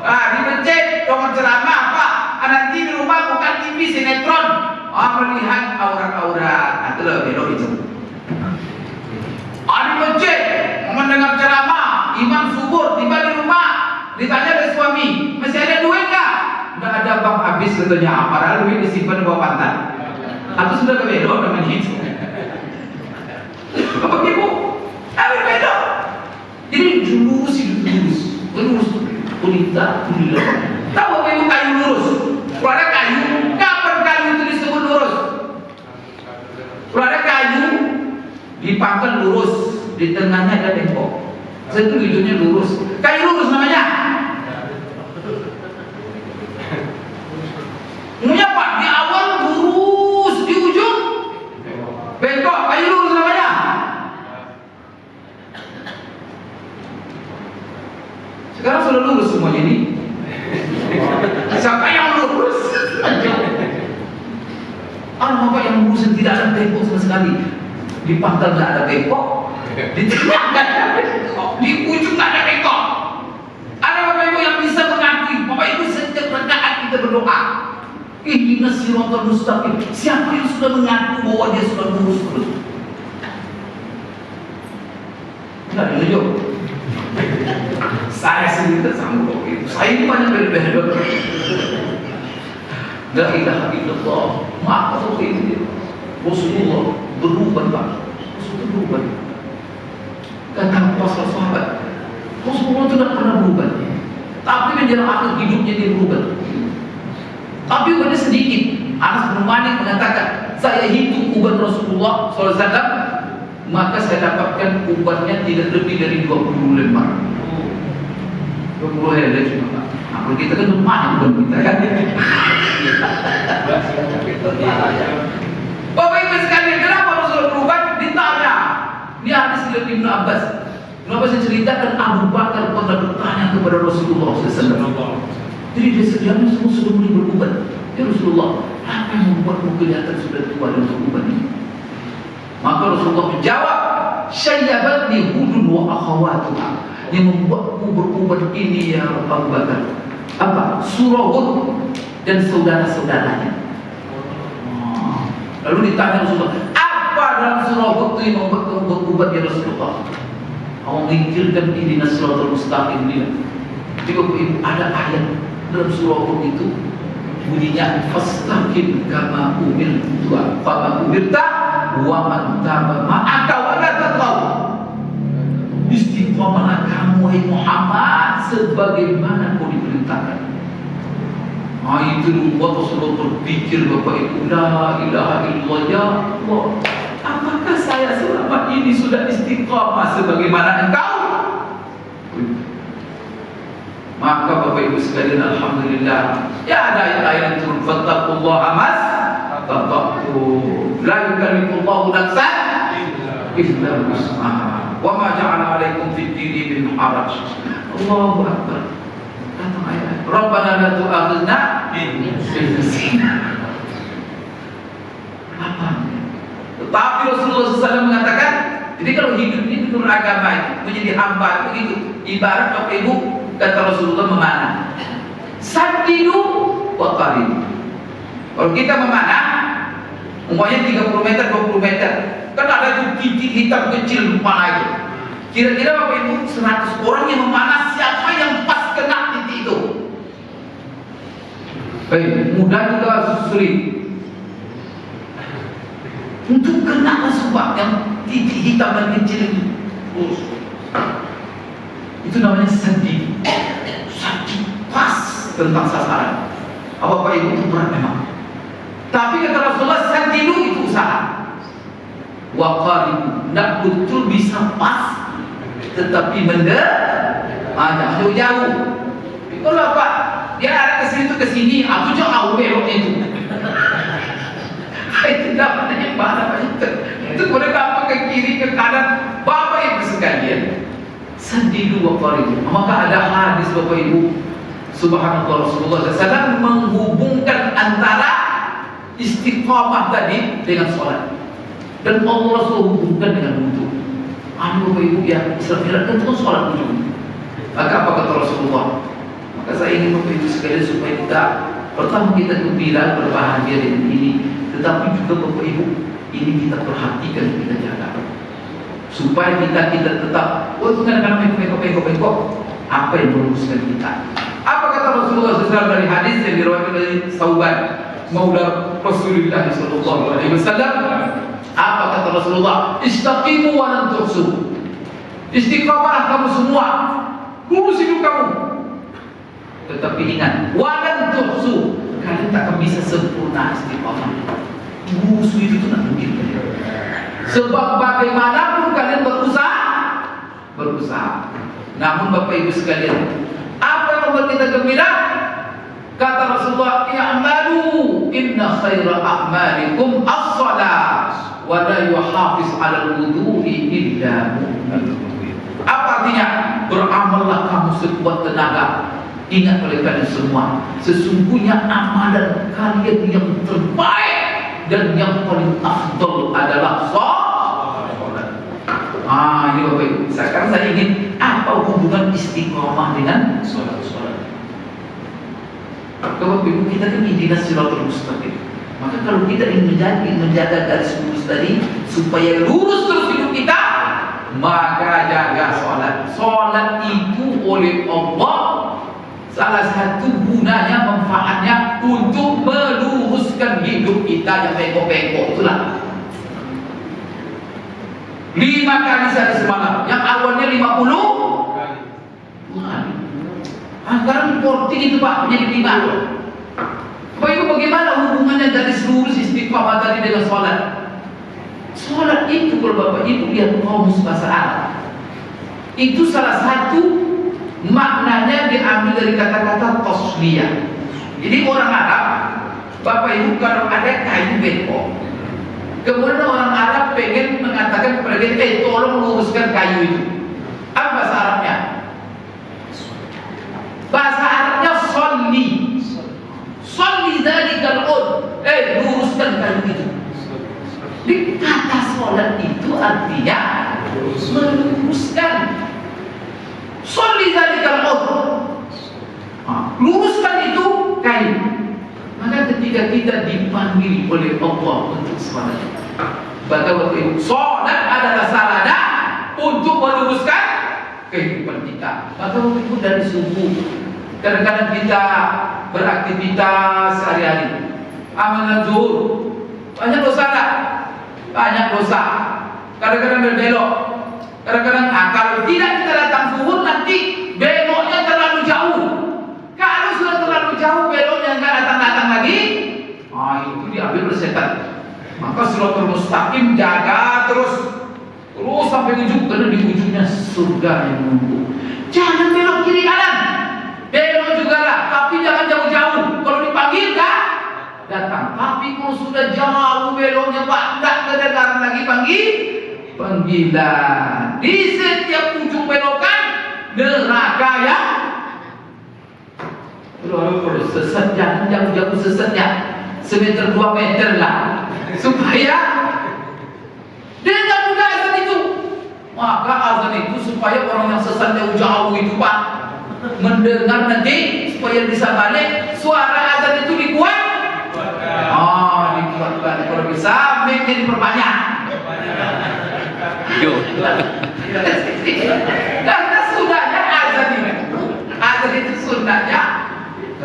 di masjid dengan ceramah apa? Nanti di rumah bukan TV sinetron, melihat aurat-aurat, itu belok itu. Di masjid mendengar ceramah, iman subur, tiba di rumah ditanya oleh suami, masih ada duit nggak? Nggak ada, bang, habis katanya. Padahal duit disimpan di bawah pantat. Atau sudah kebelok namanya itu. Bapak Ibu, belok. Jadi lurus hidup lurus, kulita, kulila. Tahu Bapak Ibu kayu lurus? Kalau ada kayu, kapan kayu itu disebut lurus? Kalau ada kayu dipangkat lurus, di tengahnya ada tembok. Itu hidupnya lurus. Kayu lurus namanya. semuanya ini? Siapa yang lurus? Orang bapak yang lurus tidak ada bengkok sama sekali. Di pangkal tidak ada bengkok, di tengah tidak ada bengkok, di ujung tidak ada bengkok. Ada bapak ibu yang bisa mengakui, bapak ibu setiap rakaat kita berdoa, ihdinas siratal mustaqim. Siapa yang sudah mengaku bahwa dia sudah lurus terus? Tidak ada. Saya sendiri tak sanggup itu. Saya ini banyak beda-beda. La ilaha illallah. Maaf atau ini Rasulullah berubah Pak. Rasulullah berubah. Kata pasal sahabat, Rasulullah tidak pernah berubah. Tapi menjelang akhir hidupnya dia berubah. Tapi ubannya sedikit. Anas bin Malik mengatakan, saya hitung uban Rasulullah SAW, maka saya dapatkan ubannya tidak lebih dari 20 lembar. 20 lembar cuma Pak. Nah, kalau kita kan banyak uban kita kan. Bapak ibu sekalian, kenapa Rasulullah berubah? Ditanya. Ini hadis dari Ibnu Abbas. Ibnu Abbas menceritakan Abu Bakar pernah bertanya kepada Rasulullah SAW. Jadi dia sedianya semua sudah mulai berubat. Ya Rasulullah, apa yang membuatmu kelihatan sudah tua dan berubat ini? Maka Rasulullah menjawab, Syayyabatni Hudun wa akhawatuha. Yang membuatku berubat ini ya Abu Bakar, apa? Surah Hud dan saudara-saudaranya. Lalu ditanya Rasulullah, apa dalam surah Hud itu yang membuatku berubat ya Rasulullah? Allah menginjilkan ihdinas siratal mustaqim ini. Jika ada ayat dalam surah Hud itu bunyinya fastaqim kama umirtu fama umirta wa man taba ma'aka wa la tatghaw. Istiqamalah kamu wahai Muhammad sebagaimana kau diperintahkan. Itu membuat Rasulullah berpikir, Bapak Ibu, la ilaha illallah ya Allah, apakah saya selama ini sudah istiqamah sebagaimana engkau? Maka Bapak Ibu sekalian, alhamdulillah, ya ada ayat-ayat turun, fattaqullaha mastata'tum, la yukallifullahu nafsan illa wus'aha, wa ma ja'ala 'alaikum fid dini min haraj. Allahu akbar. Datang ayat, Rabbana la tu'akhidna in nasina. Apa? Tetapi Rasulullah SAW mengatakan, jadi kalau hidup ini menurut agama itu menjadi hamba itu begitu. Ibarat Bapak Ibu, kata Rasulullah memanah. Saddidu wa qaribu. Kalau kita memanah, umpamanya 30 meter, 20 meter, kan ada itu titik hitam kecil panah itu. Kira-kira Bapak Ibu 100 orang yang memanah, siapa yang pas kena titik itu? Baik, mudah juga sulit. Untuk kena sebab yang titik hitam dan kecil itu. Itu namanya sandi. Sandi pas tentang sasaran. Bapak Ibu itu berat memang. Tapi kata Rasulullah, sandi dulu itu usaha. Wa qaribu, nak betul bisa pas, tetapi ajak jauh-jauh. Kalau apa? Dia arah ke sini tu ke sini, aku jauh beloknya itu. Itu dapat yang mana itu boleh apa ke kiri ke kanan. Bapak Ibu sekalian, sadidu wa qaribu. Maka ada hadis Bapak Ibu, subhanallah, Rasulullah SAW menghubungkan antara istiqamah tadi dengan sholat, dan Allah hubungkan dengan wudhu. Bapak Ibu yang Israel kan itu sholat wudhu. Maka apa kata Rasulullah? Maka saya ingin Bapak Ibu sekalian supaya kita pertama kita gembira berbahagia dengan ini, tetapi juga Bapak Ibu ini kita perhatikan, kita jaga supaya kita tetap kadang-kadang bengkok apa yang meluruskan kita. Apa kata Rasulullah SAW dari hadis yang diriwayatkan dari Sauban Maula Rasulullah SAW? Apa kata Rasulullah? Istaqimu wa lan tuhsu. Istiqamahlah kamu semua, lurus hidup kamu. Tetapi ingat, wa lan tuhsu, kalian tak akan bisa sempurna istiqamah. Lurus itu tak mungkin. Sebab bagaimanapun kalian berusaha. Namun Bapak Ibu sekalian, apa yang membuat kita gembira? Kata Rasulullah, "I'malu inna khaira a'malikum as-shalah wa la yuhafiz 'ala al-wudu'i illa mu'min." Apa artinya? Beramallah kamu sekuat tenaga, Ingat oleh kalian semua, sesungguhnya amalan kalian yang terbaik dan yang paling afdal adalah salat. Ini Bapak Ibu. Sekarang saya ingin, apa hubungan istiqomah dengan salat? Bapak Ibu, kita kan ihdinas siratal mustaqim. Maka kalau kita ingin menjaga garis lurus tadi supaya lurus terus hidup kita, maka jaga salat. Salat itu oleh Allah salah satu gunanya, manfaatnya untuk meluruskan hidup kita yang bengkok-bengkok. Itulah 5 kali sehari semalam, yang awalnya 50 kali. Sekarang 40 itu Pak, menjadi 5. Bapak Ibu, bagaimana hubungannya garis lurus istiqomah tadi dengan sholat? Sholat itu kalau Bapak Ibu lihat kamus bahasa Arab, itu salah satu maknanya diambil dari kata-kata tasliyah. Jadi orang Arab, Bapak Ibu, kalau ada kayu bengkok, kemudian orang Arab pengen mengatakan kepada dia, tolong luruskan kayu itu. Apa bahasa Arabnya? Bahasa Arabnya sholli. Sholli dzalikal ud. Luruskan kayu itu. Di kata sholat itu artinya meluruskan. Sholli dzalikal ud. Luruskan itu kayu. Maka ketika kita dipanggil oleh Allah untuk sholat, maka waktu itu sholat adalah sarana untuk meluruskan kehidupan kita. Maka waktu itu dari subuh, kadang-kadang kita beraktivitas sehari-hari, amalan zuhur, banyak dosa tak? Banyak dosa. Kadang-kadang berbelok, kadang-kadang kalau tidak kita datang zuhur, nanti beloknya terlalu jauh. Kalau sudah terlalu jauh beloknya nggak datang-datang lagi, itu diambil oleh setan. Maka siratal mustaqim jaga terus sampai ujung, karena di ujungnya surga yang menunggu. Jangan belok kiri kanan, belok juga lah, tapi jangan jauh-jauh. Kalau dipanggil kan datang. Tapi kalau sudah jauh beloknya Pak, tidak kedengaran lagi panggilan. Di setiap ujung belokan neraka ya. Kalau sesat jangan jauh-jauh sesatnya, semeter 2 meter lah, supaya dengan mudah azan itu. Maka azan itu supaya orang yang sesat jauh-jauh itu Pak mendengar nanti, supaya bisa balik suara azan itu dikuat. Dikuatkan. Kalau bisa mic diperbanyak. Karena sunahnya azan ini. Azan itu sunahnya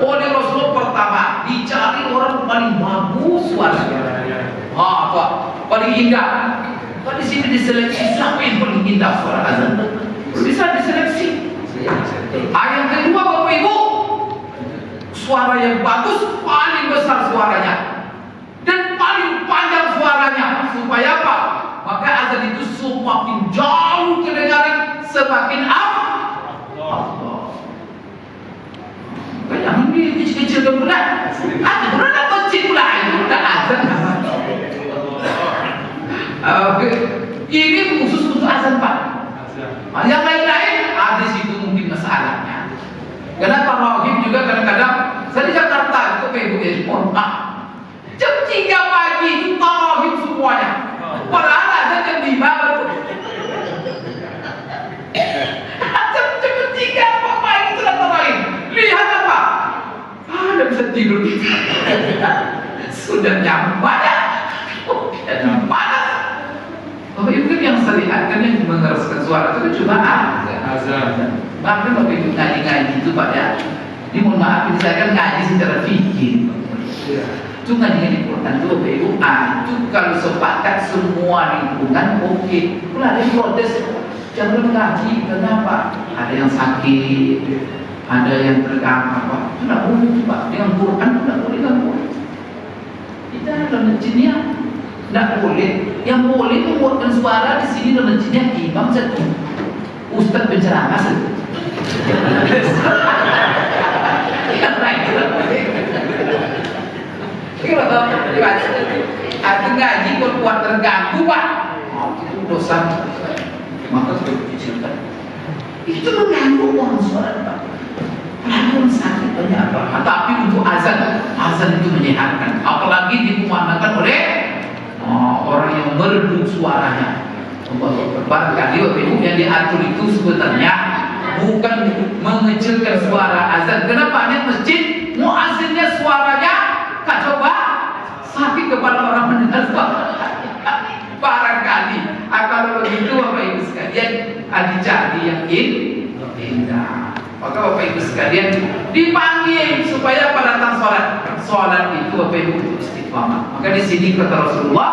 oleh Rasulullah pertama dicari orang paling bagus suaranya. Apa? Paling indah. Kalau di sini diseleksi siapa yang paling indah suara azan? Bisa diseleksi. Yang kedua Bapak Ibu, suara yang bagus paling besar suaranya dan paling panjang suaranya. Supaya apa? Maka azan itu semakin jauh kedengaran, semakin Allah. Jangan dikecil-kecil ke bulan. Bulan apa masjid pula itu udah azan. Ini khusus untuk azan Pak. Yang lain-lain di situ mungkin masalahnya. Karena tarawih juga kadang-kadang saya di Jakarta itu mohon maaf, jam 3 pagi itu tarawih semuanya. Padahal azan jam 5 baru. Jam 3 pagi sudah tarawih. Lihat apa? Ada bisa tidur kita. Sudah nyaman ya. Dan panas. Bapak Ibu kan yang saya lihat kan yang mengeraskan suara itu cuma azan. Bahkan Bapak Ibu ngaji-ngaji itu Pak ya. Ini mohon maaf, ini saya kan ngaji secara fikih. Itu ngaji-ngaji Quran itu Bapak Ibu. Itu kalau sepakat semua lingkungan oke. Kalau ada yang protes, jangan ngaji. Kenapa? Ada yang sakit, ada yang terganggu Pak. Itu tidak boleh Pak. Dengan Quran itu tidak boleh ganggu. Kita dalam masjidnya tidak boleh. Yang boleh membuatkan suara di sini dalam masjidnya imam satu, ustaz penceramah satu. Yang lain tidak boleh. Kalau ada ngaji kuat terganggu Pak, itu dosa. Maka kita kecilkan. Itu mengganggu orang suara Pak. Lalu yang sakit banyak apa? Tapi untuk azan itu menyehatkan. Apalagi dikumandangkan oleh orang yang merdu suaranya. Barangkali Bapak-Ibu yang diatur itu sebenarnya bukan mengecilkan suara azan. Kenapa? Ini masjid muazzinnya suaranya kacau sakit kepala orang mendengar suara. Barangkali kalau begitu Bapak-Ibu sekalian dicari yang indah. Maka Bapak-Ibu sekalian dipanggil supaya pada datang sholat itu Bapak-Ibu istiqamah. Maka di sini kata Rasulullah,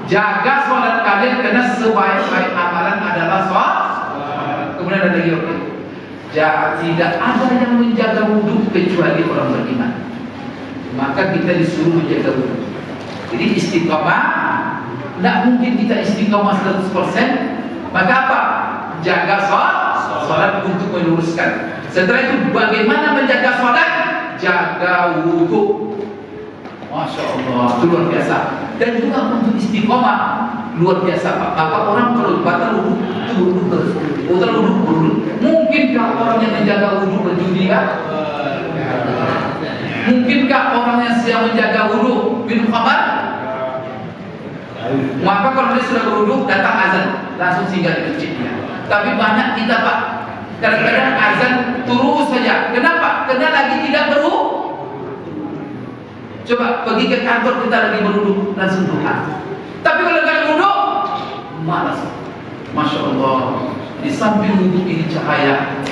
jaga sholat kalian karena sebaik-baik amalan adalah sholat. Kemudian ada lagi Bapak-Ibu, tidak ada yang menjaga wudhu kecuali orang beriman. Maka kita disuruh menjaga wudhu. Jadi istiqamah, tidak mungkin kita istiqamah 100%. Maka apa? Jaga sholat untuk meluruskan. Setelah itu bagaimana menjaga sholat? Jaga wudhu. Masya Allah, itu luar biasa. Dan juga untuk istiqomah luar biasa Pak. Maka orang kalau batal wudhu itu wudhu terus. Mungkinkah orang yang menjaga wudhu berjudi kan? Mungkinkah orang yang sedang menjaga wudhu minum khamar? Maka kalau dia sudah berwudhu datang azan langsung singgah di masjidnya. Tapi banyak kita Pak, kadang-kadang azan terus saja. Kenapa? Karena lagi tidak berwudhu. Coba pergi ke kantor kita lagi berwudhu langsung duha. Tapi kalau nggak berwudhu malas. Masya Allah. Di samping wudhu ini cahaya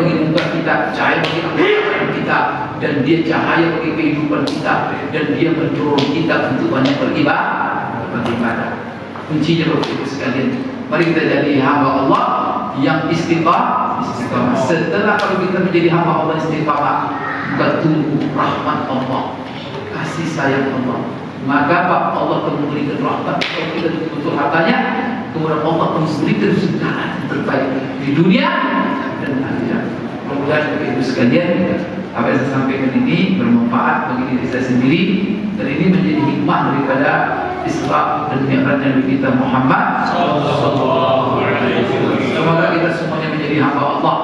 bagi muka kita, cahaya bagi akhirat kita, dan dia cahaya bagi kehidupan kita, dan dia mendorong kita untuk banyak beribadah. Kuncinya Bapak-Ibu sekalian, mari kita jadi hamba Allah yang istiqamah. Setelah kalau kita menjadi hamba Allah istiqamah, kita tunggu rahmat Allah, kasih sayang Allah. Maka Pak, Allah akan memberikan rahmat kalau kita betul hartanya. Kemudian Allah akan memberikan segala yang terbaik di dunia dan akhirat. Mudah-mudahan Bapak-Ibu sekalian, apa yang saya sampaikan ini bermanfaat bagi diri saya sendiri, dan ini menjadi hikmah daripada Isra dan Mi'rajnya Nabi kita Muhammad sallallahu alaihi wasallam. Semoga kita semuanya menjadi hamba Allah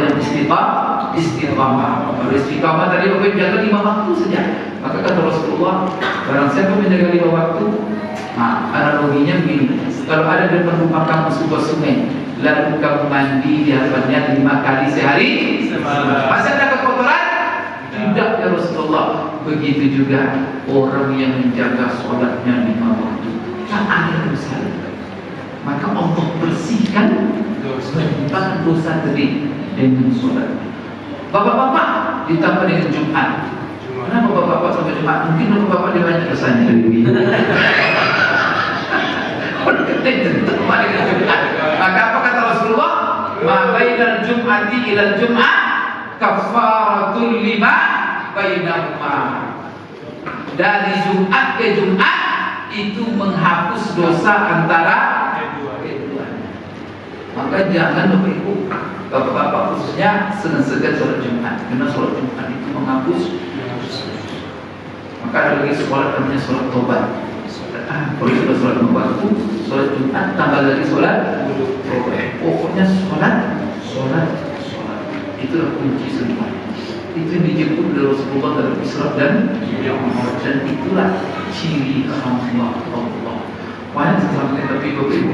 yang istiqamah. Kalau istiqamah tadi Bapak jaga 5 waktu saja. Maka kata Rasulullah, barang siapa menjaga 5 waktu, analoginya begini. Kalau ada di depan rumah kamu sebuah sungai, lalu kamu mandi di hadapannya 5 kali sehari, masih ada kekotoran? Tidak ya Rasulullah. Begitu juga orang yang menjaga sholatnya 5 waktu, tak ada dosa. Maka Allah bersihkan dosa tadi dengan sholat. Bapak-bapak ditambah dengan Jumat. Kenapa bapak-bapak sampai Jumat? Mungkin bapak-bapak dia banyak dosanya dari ini. Maka apa kata Rasulullah? Ma bainal Jum'ati ilal Jum'ah kafaratul lima bainahuma. Dari Jumat ke Jumat itu menghapus dosa antara kedua. Maka jangan Bapak-Ibu, bapak-bapak khususnya segan-segan sholat Jumat, karena sholat Jumat itu menghapus. Maka ada lagi sholat namanya sholat tobat. Kalau sudah sholat waktu, sholat Jumat tambah lagi sholat. Pokoknya sholat. Itulah kunci semua. Itu yang dijemput oleh Rasulullah dalam Isra dan Mi'raj, dan itulah ciri hamba Allah. Banyak sesuatu tapi Bapak-Ibu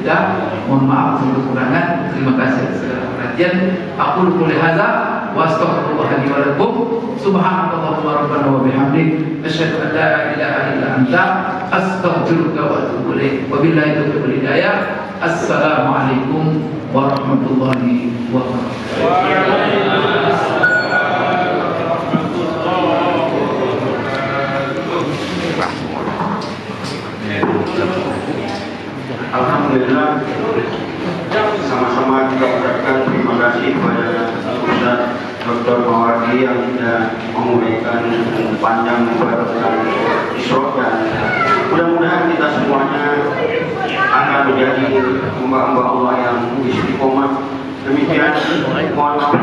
kita mohon maaf untuk kekurangan. Terima kasih atas segala perhatian. Aku boleh hadza wa astaghfirullah li wa lakum. Subhanakallahumma rabbana wa bihamdik asyhadu an la ilaha illa anta astaghfiruka wa atubu ilaik. Wabillahi taufiq wal hidayah. Assalamualaikum warahmatullahi wabarakatuh. Alhamdulillah, sama-sama kita ucapkan terima kasih kepada Ustaz Dr. Mawardi yang sudah menguraikan panjang tentang Isra, dan mudah-mudahan kita semuanya akan menjadi hamba-hamba Allah yang istiqomah. Demikian, mohon maaf